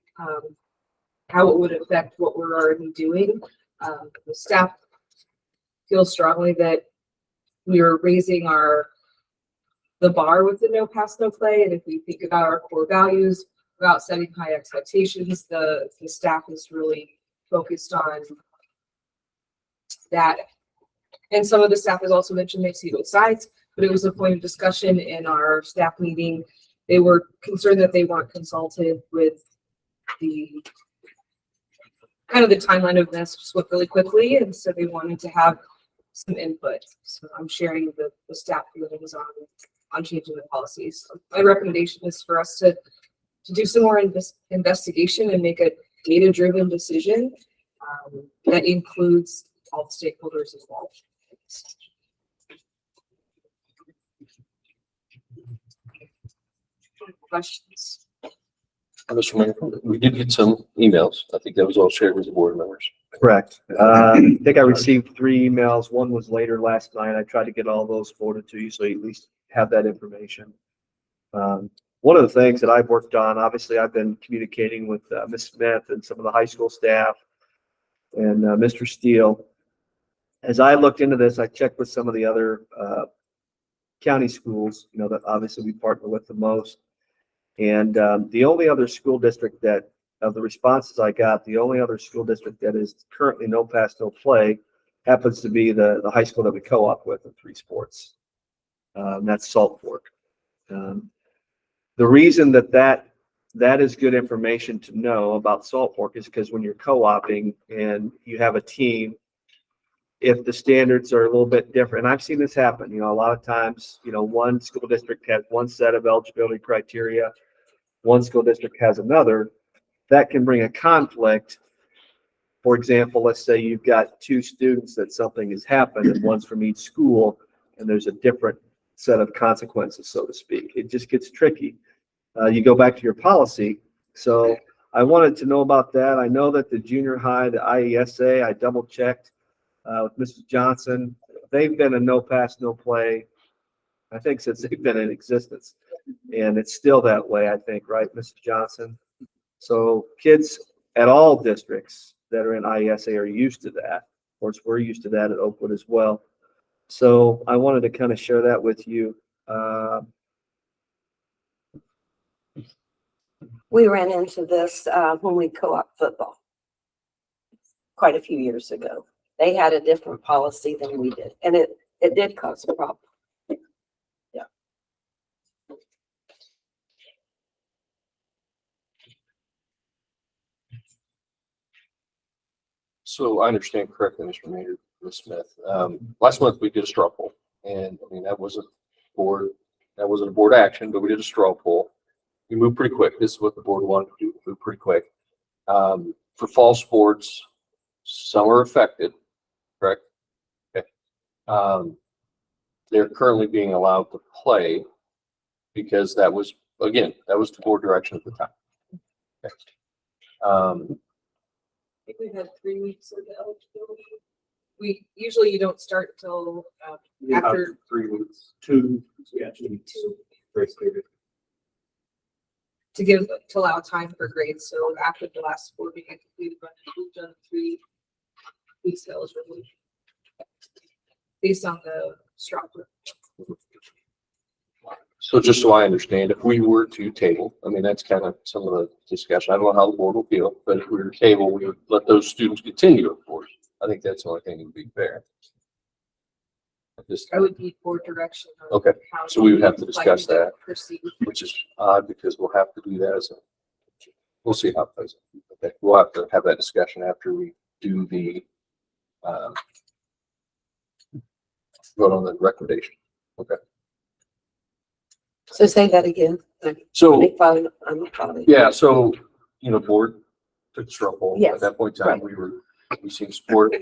how it would affect what we're already doing. The staff feels strongly that we are raising the bar with the no pass, no play. And if we think about our core values, about setting high expectations, the staff is really focused on that. And some of the staff has also mentioned they see both sides, but it was a point of discussion in our staff meeting. They were concerned that they weren't consulted with the kind of the timeline of this just went really quickly. And so they wanted to have some input. So I'm sharing the staff feelings on changing the policies. So my recommendation is for us to do some more investigation and make a data-driven decision that includes all the stakeholders involved. Questions? Mr. Mayor, we did get some emails. I think that was all shared with the board members. Correct. I think I received 3 emails. One was later last night. I tried to get all those forwarded to you, so you at least have that information. One of the things that I've worked on, obviously I've been communicating with Ms. Smith and some of the high school staff and Mr. Steele. As I looked into this, I checked with some of the other county schools, you know, that obviously we partner with the most. And the only other school district that, of the responses I got, the only other school district that is currently no pass, no play happens to be the high school that we co-op with in 3 sports. That's Salt Fork. The reason that is good information to know about Salt Fork is because when you're co-oping and you have a team, if the standards are a little bit different, and I've seen this happen, you know, a lot of times, you know, one school district has one set of eligibility criteria, one school district has another, that can bring a conflict. For example, let's say you've got 2 students that something has happened and one's from each school and there's a different set of consequences, so to speak. It just gets tricky. You go back to your policy. So I wanted to know about that. I know that the junior high, the IESA, I double checked with Mrs. Johnson. They've been a no pass, no play, I think, since they've been in existence. And it's still that way, I think, right, Mrs. Johnson? So kids at all districts that are in IESA are used to that. Of course, we're used to that at Oakwood as well. So I wanted to kind of share that with you. We ran into this when we co-op football quite a few years ago. They had a different policy than we did, and it did cause a problem. Yeah. So I understand correctly, Mr. Mayor, Ms. Smith. Last month we did a straw poll, and I mean, that wasn't a board action, but we did a straw poll. We moved pretty quick. This is what the board wanted to do, move pretty quick. For fall sports, some are affected, correct? Okay. They're currently being allowed to play because that was the board direction at the time. Okay. I think we've had 3 weeks of the eligibility. Usually you don't start till after 3 weeks, 2, yeah, 2 weeks. 2 Grace period. to allow time for grades. So after the last 4 being completed, we've done 3 weeks of eligibility based on the structure. So just so I understand, if we were to table, I mean, that's kind of some of the discussion. I don't know how the board will feel, but if we were to table, we would let those students continue, of course. I think that's the only thing that would be fair. I would need board direction. on Okay, how so we would have to you'd like discuss to that. proceed. Which is odd because we'll have to do that we'll see how it plays. Okay, we'll have to have that discussion after we do the vote on the recommendation. Okay. So say that again. So, I'm following. yeah, so, you know, board took a straw poll. Yes, At that point in time, we seemed support.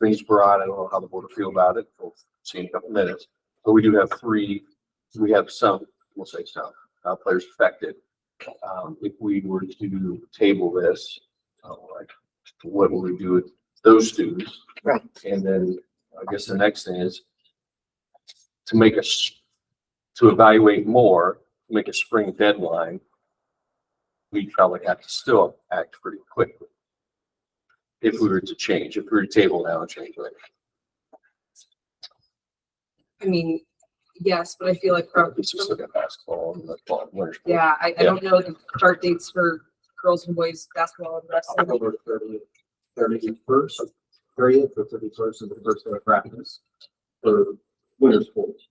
Things were on. I don't know how the board will feel about it. We'll see in a couple minutes. But we do have we have some, we'll say some, players affected. If we were to table this, like, what will we do with those students? Right. And then I guess the next thing is to evaluate more, make a spring deadline. We probably have to still act pretty quickly. If we were to change, if we were to table now and change, right? I mean, yes, but I feel like from, It's just look at basketball and fall, winter sport. yeah, I don't know the start dates for girls and boys basketball and wrestling. October 31st, 30th or 31st is the first day of practice for winter sports.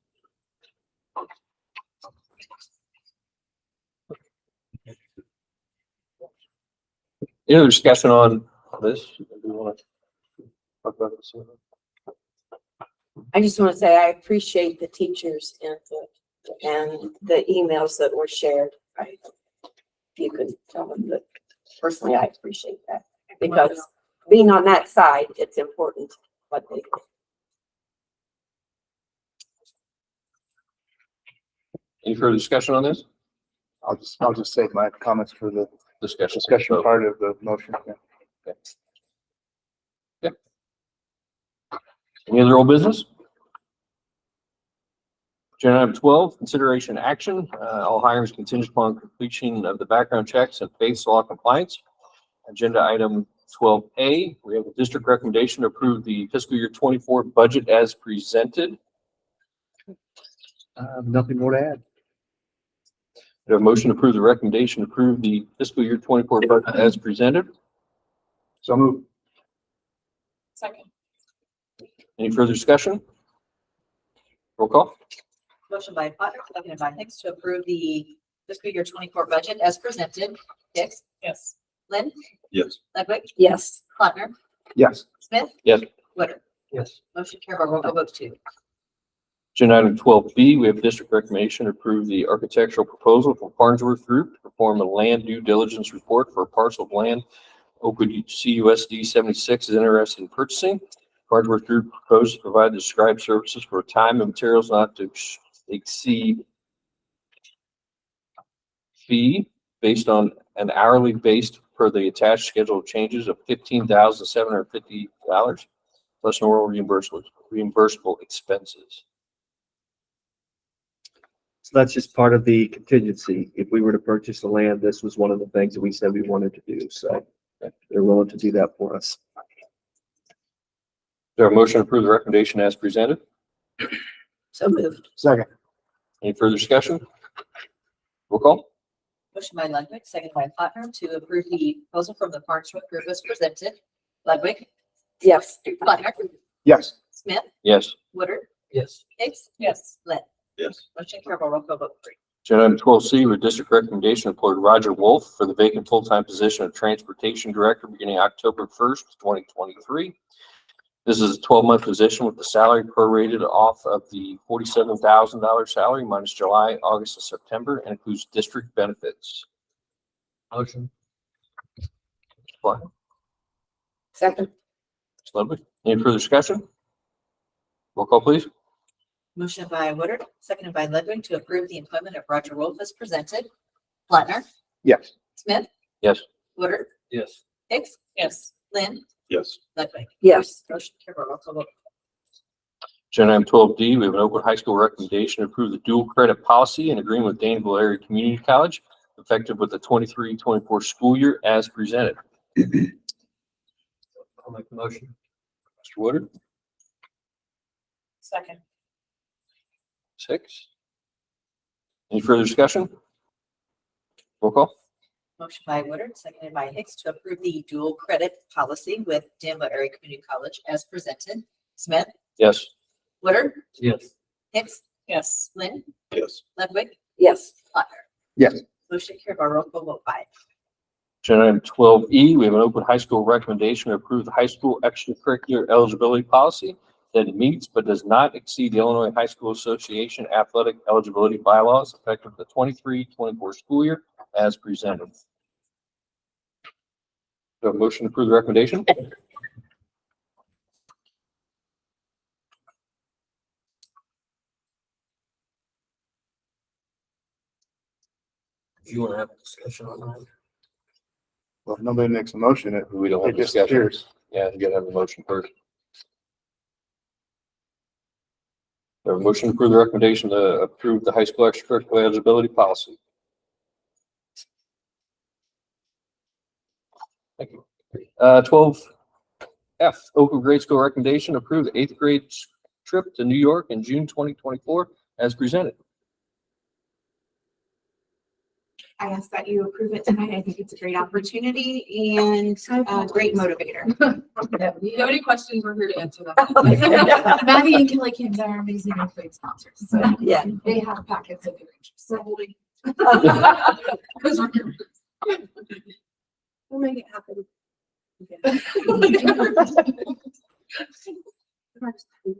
Any other discussion on this? Do you want to talk about this? I just want to say I appreciate the teachers' input and the emails that were shared. If you could tell them that personally, I appreciate that because being on that side, it's important what they do. Any further discussion on this? I'll just save my comments for the Discussion part of the motion. Any other old business? Agenda item 12, consideration action. All hirings contingent upon completion of the background checks and face law compliance. Agenda item 12A, we have a district recommendation to approve the fiscal year 24 budget as presented. Nothing more to add. We have a motion to approve the recommendation to approve the fiscal year 24 budget as presented. So move. Second. Any further discussion? Roll call. Motion by Plattner, seconded by Hicks to approve the fiscal year 24 budget as presented. Hicks, Yes. Lynn, Yes. Ludwig, Yes. Plattner, Yes. Smith. Yes. Woodard. Yes. Motion carried by roll call vote 2. Agenda item 12B, we have a district recommendation to approve the architectural proposal from Farnsworth Group to perform a land due diligence report for a parcel of land Oakwood CUSD 76 is interested in purchasing. Farnsworth Group proposes to provide the described services for a time and materials not to exceed fee based on an hourly based per the attached schedule of changes of $15,750 plus normal reimbursable expenses. So that's just part of the contingency. If we were to purchase the land, this was one of the things that we said we wanted to do. So they're willing to do that for us. Is there a motion to approve the recommendation as presented? So moved. Second. Any further discussion? Roll call. Motion by Ludwig, seconded by Plattner to approve the proposal from the Farnsworth Group as presented. Ludwig, Yes. Plattner, Yes. Smith, Yes. Woodard, Yes. Hicks, Yes. Lynn. Yes. Motion carried by roll call vote 3. Agenda item 12C, with district recommendation employed Roger Wolf for the vacant full-time position of transportation director beginning October 1st, 2023. This is a 12-month position with the salary prorated off of the $47,000 salary minus July, August, and September, and includes district benefits. Motion. Second. Ludwig, any further discussion? Roll call, please. Motion by Woodard, seconded by Ludwig to approve the employment of Roger Wolf as presented. Plattner, Yes. Smith, Yes. Woodard, Yes. Hicks, Yes. Lynn, Yes. Ludwig. Yes. Motion carried by roll call vote. Agenda item 12D, we have an Oakwood High School recommendation to approve the dual credit policy and agreement with Danville Area Community College effective with the 23-24 school year as presented. I'll make the motion. Mr. Woodard, Second. 6. Any further discussion? Roll call. Motion by Woodard, seconded by Hicks to approve the dual credit policy with Danville Area Community College as presented. Smith, Yes. Woodard, Yes. Hicks, Yes. Lynn, Yes. Ludwig, Yes. Plattner. Yes. Motion carried by roll call vote 5. Agenda item 12E, we have an Oakwood High School recommendation to approve the high school extracurricular eligibility policy that meets but does not exceed the Illinois High School Association athletic eligibility bylaws effective the 23-24 school year as presented. Do I have a motion to approve the recommendation? Do you want to have a discussion on that? Well, if nobody makes a motion, it We don't have it discussion. disappears. Yeah, you gotta have a motion first. Do I have a motion to approve the recommendation to approve the high school extracurricular eligibility policy. Thank you. 12 F, Oakwood Grade School recommendation, approve the 8th grade trip to New York in June 2024 as presented. I ask that you approve it tonight. I think it's a great opportunity and a great motivator. If you have any questions, we're here to answer them. Maggie and Kelly Kids are amazing and great sponsors. So Yeah. they have packets of information. So we'll make it happen. I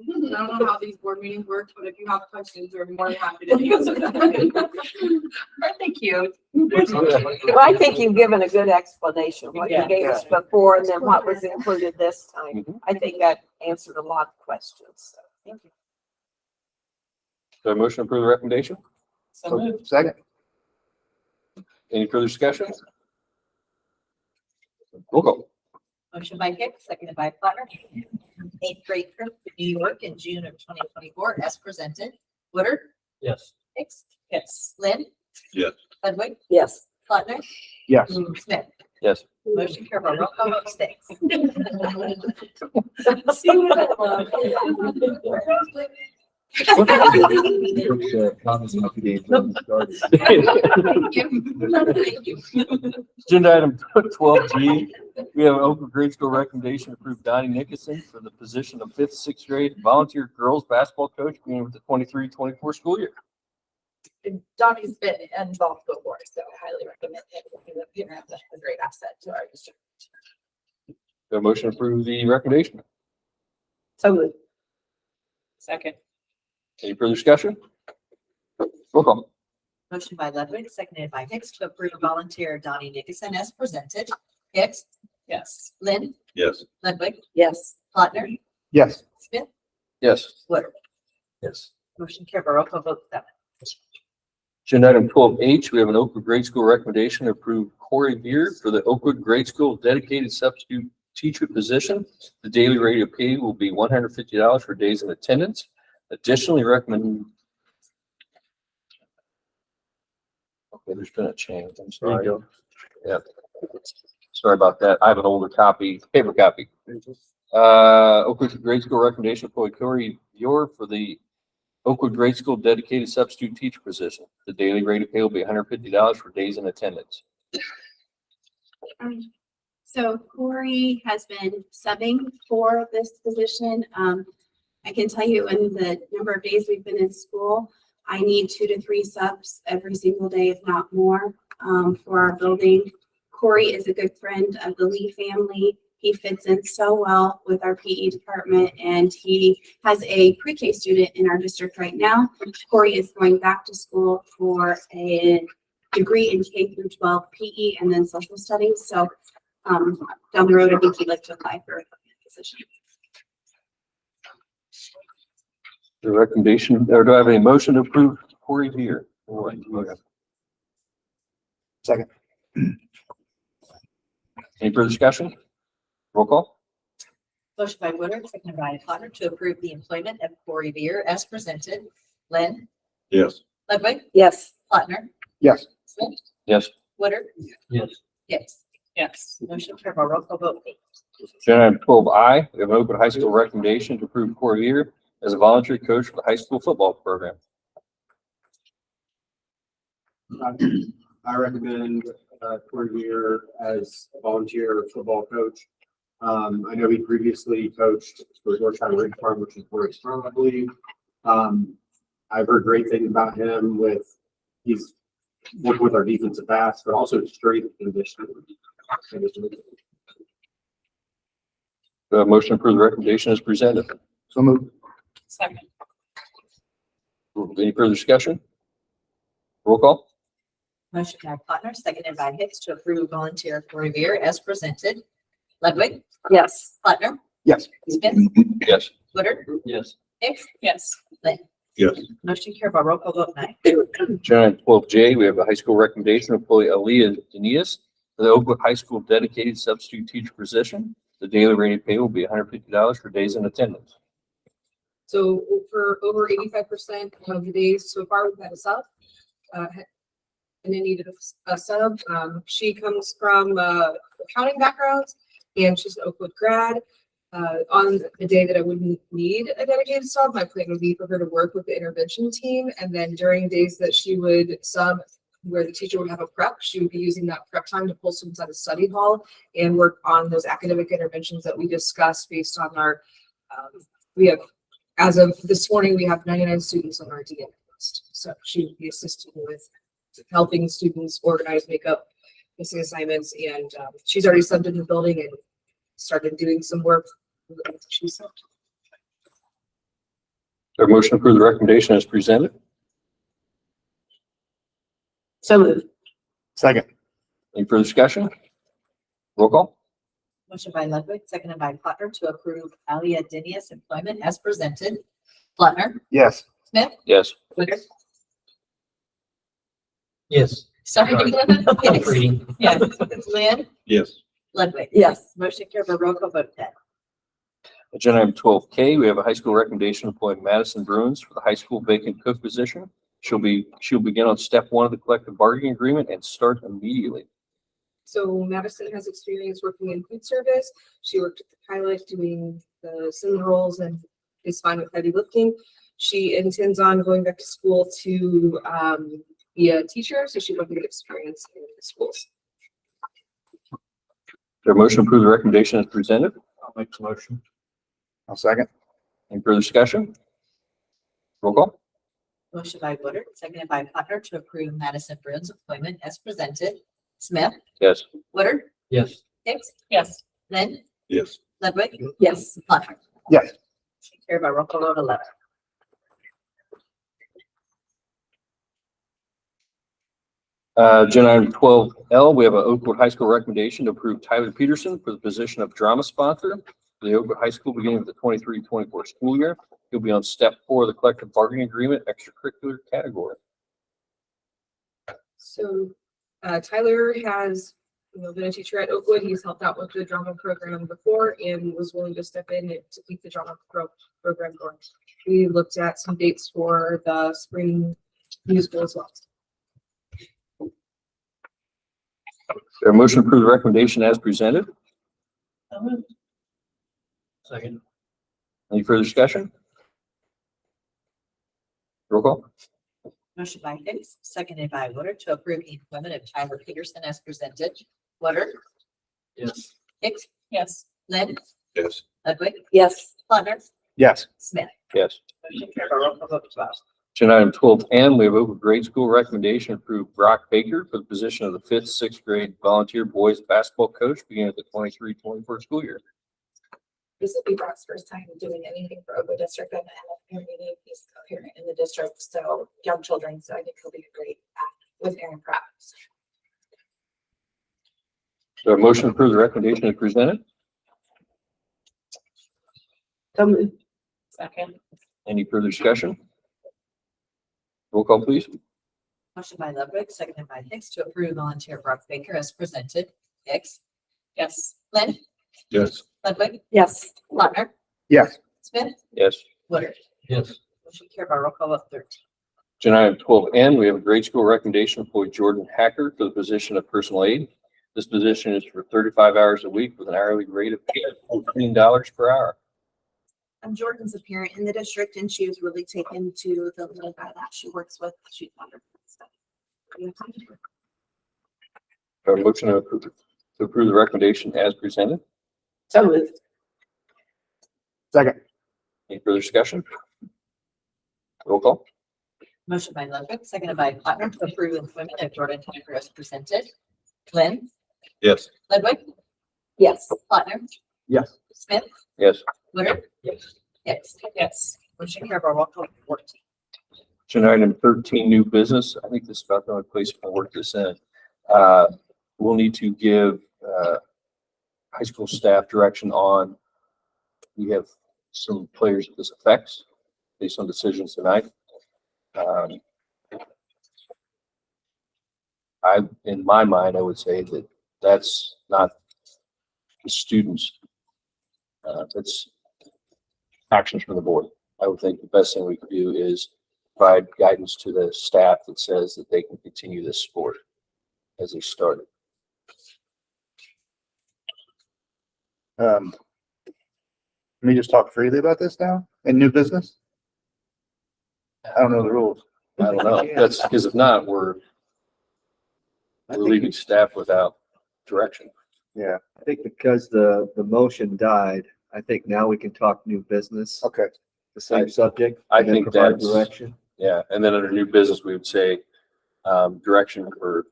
don't know how these board meetings work, but if you have questions, we're more than happy to answer them. Thank you. Well, I think you've given a good explanation, what you Yeah. gave us before and then what was included this time. Mhm. I think that answered a lot of questions. Thank you. So motion to approve the recommendation. So moved. Second. Any further discussion? Roll call. Motion by Hicks, seconded by Plattner. 8th grade trip to New York in June of 2024 as presented. Woodard, Yes. Hicks. Yes. Lynn, Yes. Ludwig, Yes. Plattner, Yes. Smith. Yes. Motion carried by roll call vote 6. Agenda item 12G, we have an Oakwood Grade School recommendation to approve Donnie Nicholson for the position of 5th, 6th grade volunteer girls basketball coach beginning with the 23-24 school year. Donnie's been involved before, so I highly recommend him. He's a great asset to our district. Do a motion to approve the recommendation. So moved. Second. Any further discussion? Roll call. Motion by Ludwig, seconded by Hicks to approve volunteer Donnie Nicholson as presented. Hicks. Yes. Lynn, Yes. Ludwig, Yes. Plattner, Yes. Smith, Yes. Woodard. Yes. Motion carried by roll call vote 7. Agenda item 12H, we have an Oakwood Grade School recommendation to approve Corey Beard for the Oakwood Grade School dedicated substitute teacher position. The daily rate of pay will be $150 for days in attendance. Additionally, recommend. Okay, there's been a change. I'm sorry. Yeah. Sorry about that. I have an older copy, paper copy. Oakwood Grade School recommendation for Corey Beard for the Oakwood Grade School dedicated substitute teacher position. The daily rate of pay will be $150 for days in attendance. So Corey has been subbing for this position. I can tell you in the number of days we've been in school, I need 2 to 3 subs every single day, if not more, for our building. Corey is a good friend of the Lee family. He fits in so well with our PE department, and he has a pre-K student in our district right now. Corey is going back to school for a degree in K through 12 PE and then social studies. So down the road, I think he'd like to apply for a position. The recommendation, or do I have any motion to approve Corey Beard? Second. Any further discussion? Roll call. Motion by Woodard, seconded by Plattner to approve the employment of Corey Beer as presented. Lynn, Yes. Ludwig, Yes. Plattner, Yes. Smith, Yes. Woodard. Yes. Yes. Yes. Motion carried by roll call vote 8. Agenda item 12I, we have an Oakwood High School recommendation to approve Corey Beard as a volunteer coach for the high school football program. I recommend Corey Beer as a volunteer football coach. I know he previously coached for Georgetown Rig Farm, which is where he's from, I believe. I've heard great things about him he's working with our defensive backs, but also strength and conditioning. Motion to approve the recommendation as presented. So moved. Second. Any further discussion? Roll call. Motion by Plattner, seconded by Hicks to approve volunteer Corey Beer as presented. Ludwig, Yes. Plattner, Yes. Smith, Yes. Woodard, Yes. Hicks. Yes. Lynn. Yes. Motion carried by roll call vote 9. Agenda item 12J, we have a high school recommendation to employ Aaliyah Denias for the Oakwood High School dedicated substitute teacher position. The daily rate of pay will be $150 for days in attendance. So for over 85% of the days so far, we've had a sub. And then needed a sub. She comes from accounting background and she's an Oakwood grad. On the day that I wouldn't need a dedicated sub, my plan would be for her to work with the intervention team. And then during days that she would sub where the teacher would have a prep, she would be using that prep time to pull students out of study hall and work on those academic interventions that we discussed based on our, we have, as of this morning, we have 99 students on our DM list. So she would be assisting with helping students organize, make up missing assignments. And she's already subbed in the building and started doing some work. She's subbed. Our motion to approve the recommendation as presented. So moved. Second. Any further discussion? Roll call. Motion by Ludwig, seconded by Plattner to approve Alia Dinius employment as presented. Plattner, Yes. Smith, Yes. Woodard, Yes. sorry. Yes. Reading. Yes. Lynn, Yes. Ludwig. Yes. Motion carried by roll call vote 10. Agenda item 12K, we have a high school recommendation to employ Madison Bruins for the high school vacant cook position. She'll begin on step 1 of the collective bargaining agreement and start immediately. So Madison has experience working in food service. She worked at the pilot doing the cinnamon rolls and is fine with heavy lifting. She intends on going back to school to be a teacher, so she will get experience in the schools. Their motion to approve the recommendation as presented. I'll make the motion. I'll second. Any further discussion? Roll call. Motion by Woodard, seconded by Plattner to approve Madison Bruins appointment as presented. Smith, Yes. Woodard, Yes. Hicks, Yes. Lynn, Yes. Ludwig, Yes. Plattner. Yes. Motion carried by roll call vote 11. Agenda item 12L, we have an Oakwood High School recommendation to approve Tyler Peterson for the position of drama sponsor for the Oakwood High School beginning of the 23-24 school year. He'll be on step 4 of the collective bargaining agreement, extracurricular category. So Tyler has been a teacher at Oakwood. He's helped out with the drama program before and was willing to step in to keep the drama program going. We looked at some dates for the spring musical as well. Their motion to approve the recommendation as presented. Second. Any further discussion? Roll call. Motion by Hicks, seconded by Woodard to approve the employment of Tyler Peterson as presented. Woodard, Yes. Hicks, Yes. Lynn, Yes. Ludwig, Yes. Plattner, Yes. Smith. Yes. Motion carried by roll call vote 12. Agenda item 12N, we have Oakwood Grade School recommendation to approve Brock Baker for the position of the 5th, 6th grade volunteer boys basketball coach beginning at the 23-24 school year. This will be Brock's first time doing anything for Oakwood District and the NFL meeting. He's a parent in the district, so young children, so I think he'll be a great with Aaron Pratt. So a motion to approve the recommendation is presented. So moved. Second. Any further discussion? Roll call, please. Motion by Ludwig, seconded by Hicks to approve volunteer Brock Baker as presented. Hicks, Yes. Lynn, Yes. Ludwig, Yes. Plattner, Yes. Smith, Yes. Woodard. Yes. Motion carried by roll call vote 13. Agenda item 12N, we have a grade school recommendation to employ Jordan Hacker for the position of personal aide. This position is for 35 hours a week with an hourly rate of $14 per hour. Jordan's a parent in the district and she was really taken to the little guy that she works with. She's wonderful. So, Our motion to approve the recommendation as presented. So moved. Second. Any further discussion? Roll call. Motion by Ludwig, seconded by Plattner to approve employment of Jordan Hacker as presented. Lynn, Yes. Ludwig, Yes. Plattner, Yes. Smith, Yes. Woodard, Yes. Hicks. Yes. Motion carried by roll call vote 14. Agenda item 13, new business. I think this is about the only place we can work this in. We'll need to give high school staff direction on, we have some players that this affects based on decisions tonight. In my mind, I would say that that's not the students. That's actions from the board. I would think the best thing we could do is provide guidance to the staff that says that they can continue this sport as they started. Let me just talk freely about this now in new business. I don't know the rules. I don't know. That's because if not, we're leaving staff without direction. Yeah, I think because the motion died, I think now we can talk new business, okay. the same subject. I and then think provide that's- direction. Yeah, and then under new business, we would say, direction for,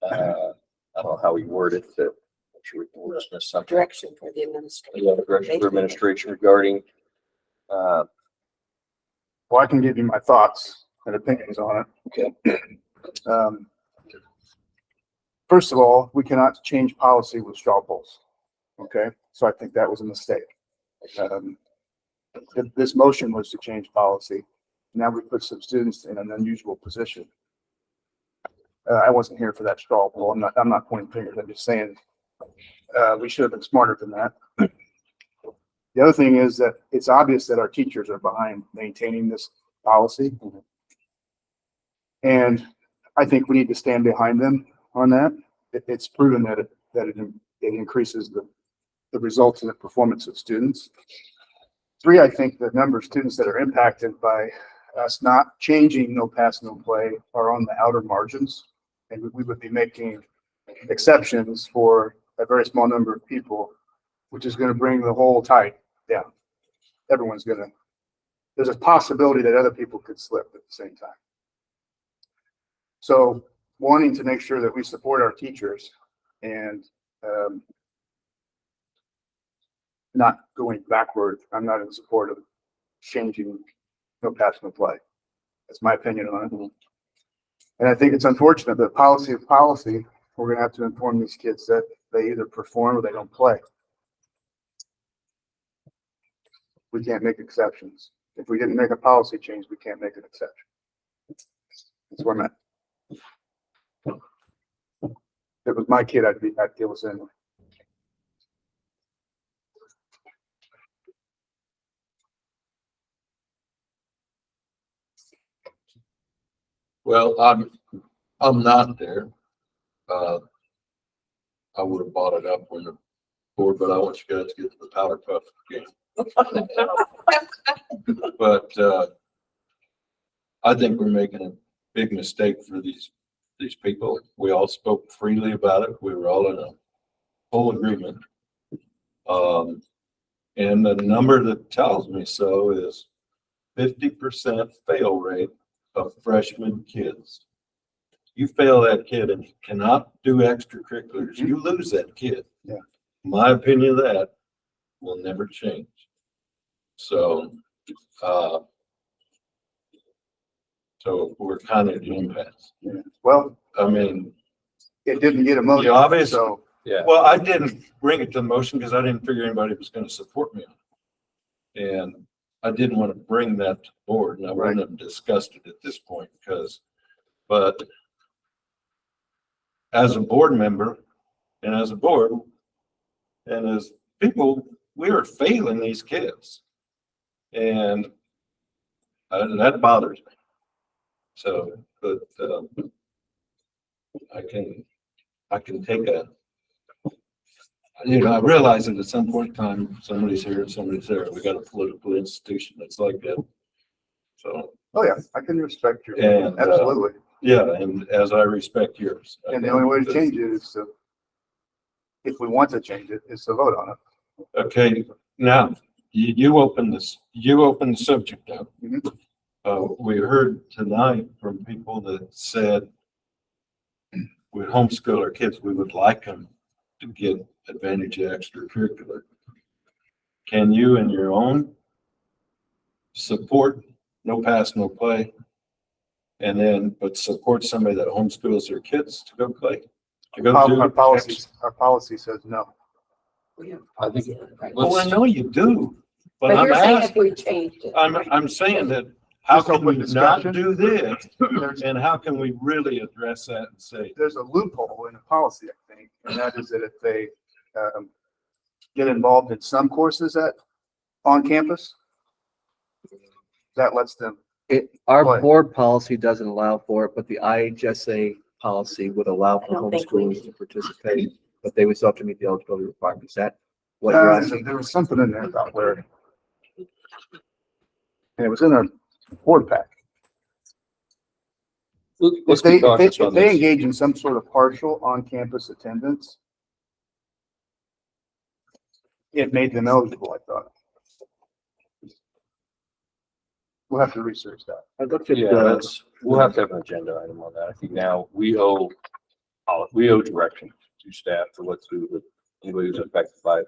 I don't know how we word it, to, I'm sure we can word this something. Direction for the administration. Yeah, direction for administration regarding, Well, I can give you my thoughts and opinions on it. okay, First of all, we cannot change policy with straw polls. Okay, so I think that was a mistake. This motion was to change policy. Now we put some students in an unusual position. I wasn't here for that straw poll. I'm not pointing fingers. I'm just saying, we should have been smarter than that. The other thing is that it's obvious that our teachers are behind maintaining this policy. And I think we need to stand behind them on that. It's proven that it increases the results and the performance of students. Three, I think the number of students that are impacted by us not changing no pass, no play are on the outer margins. And we would be making exceptions for a very small number of people, which is going to bring the whole tide down. There's a possibility that other people could slip at the same time. So wanting to make sure that we support our teachers and not going backward. I'm not in support of changing no pass, no play. That's my opinion on it. And I think it's unfortunate that policy of policy, we're gonna have to inform these kids that they either perform or they don't play. We can't make exceptions. If we didn't make a policy change, we can't make an exception. That's where I'm at. If it was my kid, I'd deal with it anyway. Well, I'm not there. I would have bought it up when the board, but I want you guys to get to the Powder Puff game. But I think we're making a big mistake for these people. We all spoke freely about it. We were all in a full agreement. And the number that tells me so is 50% fail rate of freshman kids. You fail that kid and cannot do extracurriculars, you lose that kid. Yeah. My opinion of that will never change. So, so we're kind of at an impasse. Yeah. Well, I mean, it didn't get a motion. Yeah, obvious. So yeah. well, I didn't bring it to the motion because I didn't figure anybody was going to support me on it. And I didn't want to bring that to the board, and I wouldn't have discussed it at this point but as a board member and as a board and as people, we are failing these kids. And that bothers me. So, but I can take I realize that at some point in time, somebody's here and somebody's there. We got a political institution that's like that. So. Oh yeah, I can respect your And, absolutely. Yeah, and as I respect yours. And the only way to change it is to, if we want to change it, is to vote on it. Okay, now, you open the subject up. We heard tonight from people that said we homeschool our kids, we would like them to get advantage of extracurricular. Can you in your own support no pass, no play, and then but support somebody that homeschools their kids to go play? To go do Our policy says no. I think. Well, I know you do, but But I'm you're saying if asking, we changed it. I'm saying that how Just can we open not discussion. do this? And how can we really address that and say, There's a loophole in the policy, I think, and that is that if they get involved in some courses on campus, that lets them. Our Play. board policy doesn't allow for it, but the IHSA policy would allow I for don't think we homeschoolers to participate, but they would still have to meet the eligibility requirements. That what you're asking. There was something in there about where, and it was in our board pack. Let's If they, be if cautious they, on if they this. engage in some sort of partial on-campus attendance, it made them eligible, I thought. We'll have to research that. I looked at, Yeah, we'll have to have an agenda item on that. I think now we owe direction to staff for what to do with anybody who's affected by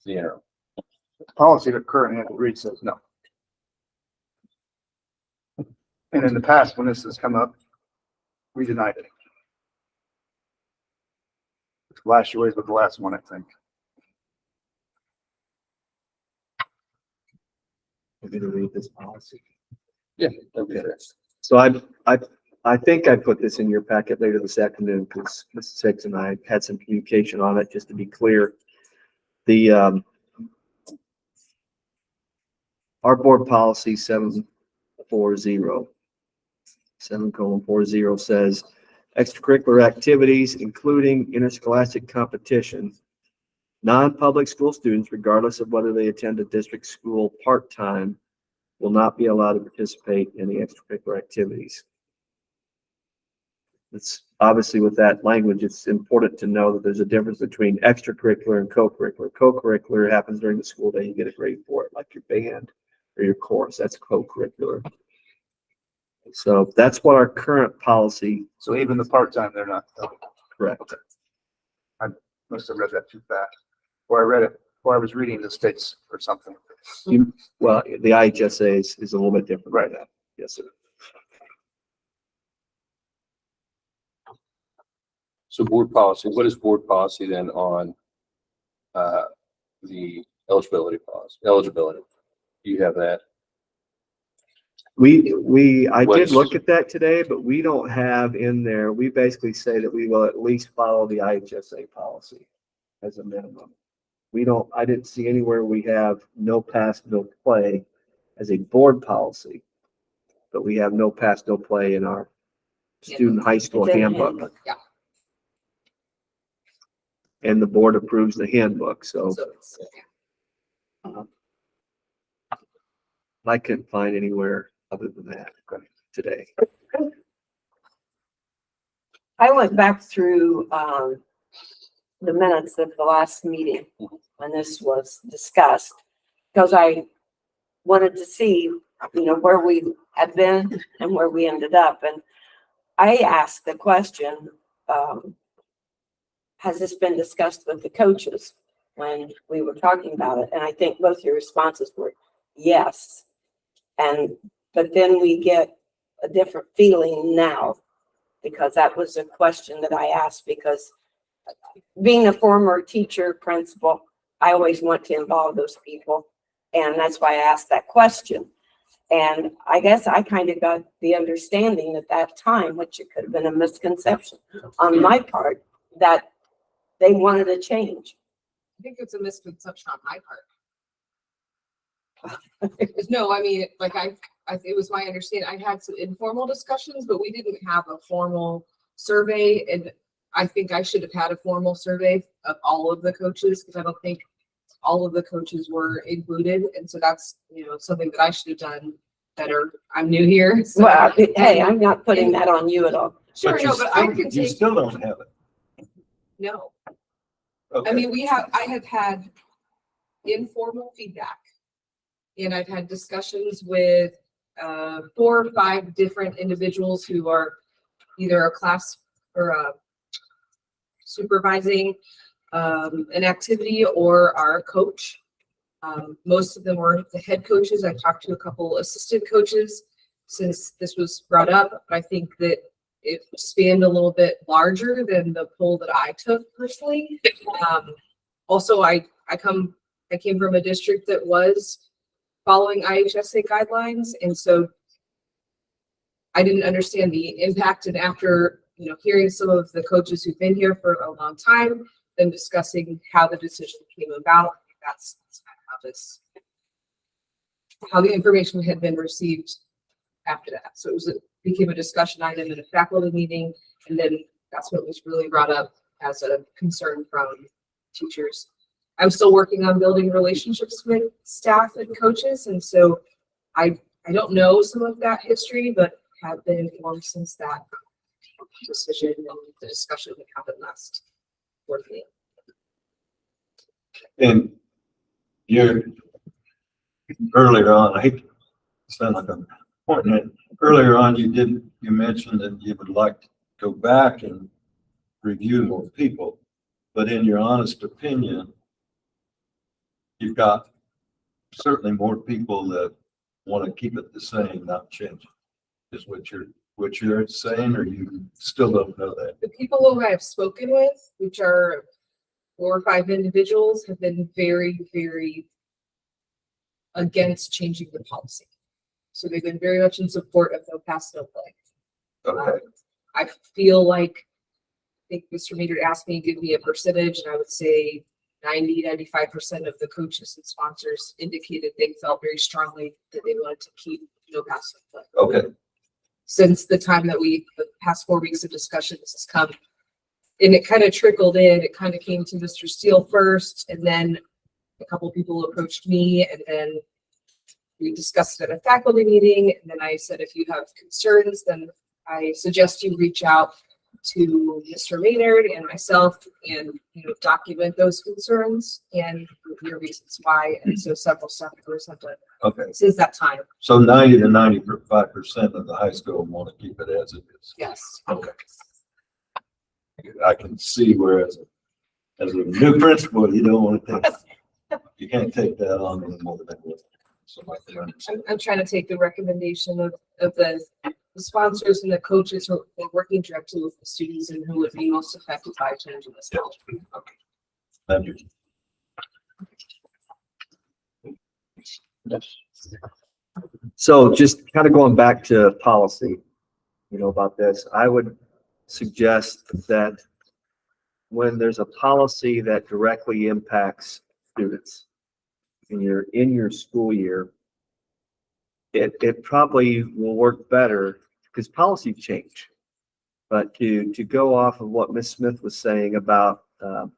the interim. The policy that currently has read says no. And in the past, when this has come up, we denied it. Last year was the last one, I think. I'm going to read this policy. Yeah, that'd be fair. So I think I put this in your packet later this afternoon because Mrs. Hicks and I had some communication on it, just to be clear. The, our board policy 7:40 says extracurricular activities, including interscholastic competition, non-public school students, regardless of whether they attend a district school part-time, will not be allowed to participate in the extracurricular activities. It's obviously with that language, it's important to know that there's a difference between extracurricular and co-curricular. Co-curricular happens during the school day, you get a grade for it, like your band or your course, that's co-curricular. So that's what our current policy. So even the part-time, they're not. Correct. I must have read that too fast. Or I read it, or I was reading the states or something. Well, the IHSA is a little bit different. Right. Now. Yes, sir. So board policy, what is board policy then on the eligibility policy? Eligibility. Do you have that? I What did is- look at that today, but we don't have in there, we basically say that we will at least follow the IHSA policy as a minimum. I didn't see anywhere we have no pass, no play as a board policy, but we have no pass, no play in our student high school It's in the handbook. handbook. Yeah. And the board approves the handbook, so So it's, I couldn't find anywhere other than that today. I went back through, the minutes of the last meeting when this was discussed, because I wanted to see, where we had been and where we ended up. And I asked the question, has this been discussed with the coaches when we were talking about it? And I think both your responses were yes. But then we get a different feeling now, because that was a question that I asked, because being a former teacher, principal, I always want to involve those people. And that's why I asked that question. And I guess I kind of got the understanding at that time, which it could have been a misconception on my part, that they wanted a change. I think it's a misconception on my part. No, I mean, like it was my understanding, I had some informal discussions, but we didn't have a formal survey. And I think I should have had a formal survey of all of the coaches, because I don't think all of the coaches were included. And so that's, something that I should have done better. I'm new here. So. Well, hey, I'm not putting that on you at all. Sure, no, but I can You take, still don't have it. no. Okay. I mean, I have had informal feedback, and I've had discussions with 4 or 5 different individuals who are either a class or supervising an activity or our coach. Most of them were the head coaches. I talked to a couple assistant coaches since this was brought up. I think that it spanned a little bit larger than the poll that I took personally. Also, I came from a district that was following IHSA guidelines, and so I didn't understand the impact. And after hearing some of the coaches who've been here for a long time, then discussing how the decision came about, that's kind of how the information had been received after that. So it became a discussion item in a faculty meeting, and then that's what was really brought up as a concern from teachers. I'm still working on building relationships with staff and coaches. And so I don't know some of that history, but have been informed since that decision and the discussion that happened last board meeting. And you're earlier on, I hate to sound like I'm pointing at, earlier on, you mentioned that you would like to go back and review more people, but in your honest opinion, you've got certainly more people that want to keep it the same, not change it. Is what you're saying, or you still don't know that? The people who I've spoken with, which are 4 or 5 individuals, have been very, very against changing the policy. So they've been very much in support of no pass, no play. Okay. I feel like, I think Mr. Meter asked me to give me a percentage, and I would say 90–95% of the coaches and sponsors indicated they felt very strongly that they wanted to keep no pass, no play. Okay. Since the time that the past 4 weeks of discussions has come, and it kind of trickled in. It kind of came to Mr. Steele first, and then a couple people approached me, and then we discussed it at a faculty meeting. And then I said, if you have concerns, then I suggest you reach out to Mr. Maynard and myself and, document those concerns and your reasons why. And so several staff members have done Okay. since that time. So 90–95% of the high school want to keep it as it is. Yes. Okay. I can see where as a new principal, you don't want to you can't take that on anymore than what somebody can understand. I'm trying to take the recommendation of the sponsors and the coaches who are working directly with the students and who would be most affected by changing this policy. Thank you. So just kind of going back to policy, about this, I would suggest that when there's a policy that directly impacts students and you're in your school year, it probably will work better because policies change. But to go off of what Ms. Smith was saying about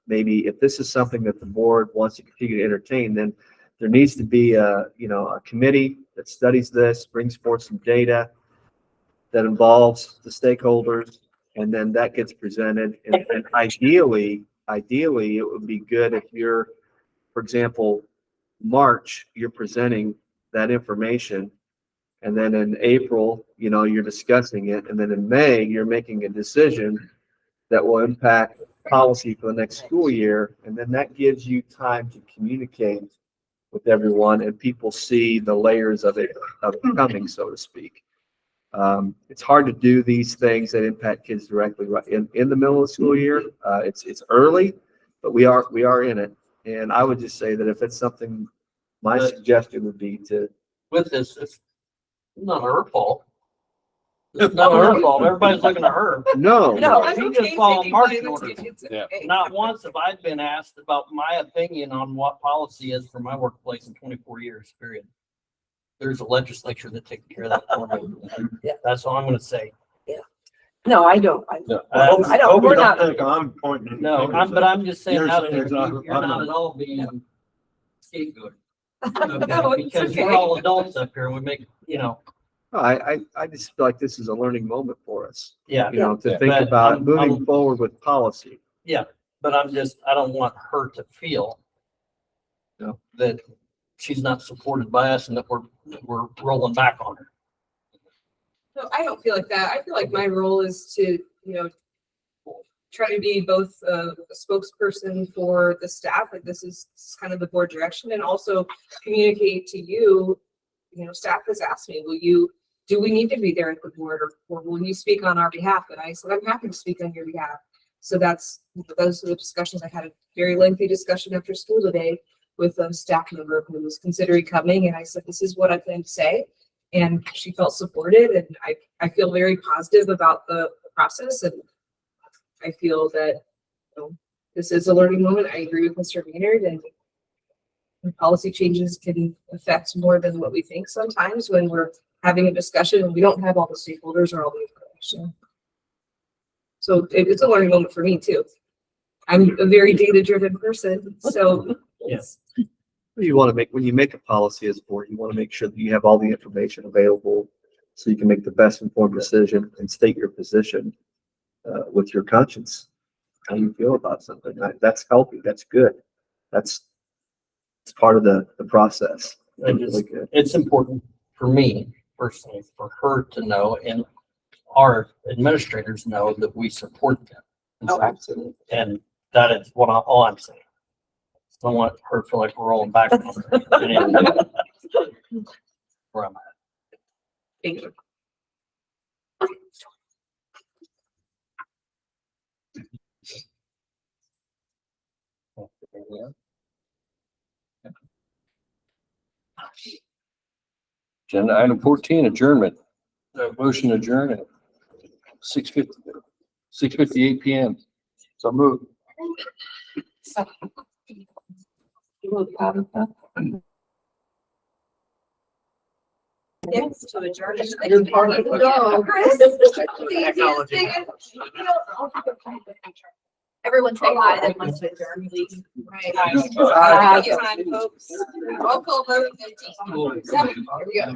maybe if this is something that the board wants to continue to entertain, then there needs to be a committee that studies this, brings forth some data that involves the stakeholders, and then that gets presented. And ideally, it would be good if you're, for example, March, you're presenting that information, and then in April, you're discussing it, and then in May, you're making a decision that will impact policy for the next school year, and then that gives you time to communicate with everyone, and people see the layers of it coming, so to speak. It's hard to do these things that impact kids directly right in the middle of the school year. It's early, but we are in it. And I would just say that if it's something, my suggestion would be to. With this, it's not her fault. It's not her fault. Everybody's looking at her. No. She just followed marching orders. Not once have I been asked about my opinion on what policy is for my workplace in 24 years, period. There's a legislature that takes care of that for me. Yeah. That's all I'm gonna say. Yeah. No, I don't. I don't. We're not. Think I'm pointing. No, but I'm just saying You're that saying you're it's not- not at all being scapegoat. No, it's Because okay. we're all adults up here and we make, I just feel like this is a learning moment for us. yeah. To think But about I'm- moving I'm- forward with policy. Yeah, but I don't want her to feel that she's not supported by us and that we're rolling back on her. No, I don't feel like that. I feel like my role is to, try to be both a spokesperson for the staff, like this is kind of the board direction, and also communicate to you, staff has asked me, do we need to be there at the board or will you speak on our behalf? And I said, I'm happy to speak on your behalf. So those are the discussions. I had a very lengthy discussion after school today with a staff member who was considering coming. And I said, this is what I plan to say. And she felt supported. And I feel very positive about the process. And I feel that this is a learning moment. I agree with Mr. Maynard, and policy changes can affect more than what we think sometimes when we're having a discussion and we don't have all the stakeholders or all the information. So it's a learning moment for me too. I'm a very data-driven person, so Yes. You want to make, when you make a policy as a board, you want to make sure that you have all the information available so you can make the best informed decision and state your position with your conscience, how you feel about something. That's healthy. That's good. It's part of the process. And Really good. it's important for me personally, for her to know and our administrators know that we support them. Oh, absolutely. And that is what all I'm saying. Don't want her to feel like we're rolling back. Where I'm at. Thank you. Agenda item 14, adjournment. Motion adjourn at 6:58 PM. So move. Yes, to adjourn. You're part of the dog. Technology. Everyone say hi that wants to adjourn, please. Right. Thank you. Time, folks. Roll call vote. 15. Here we go.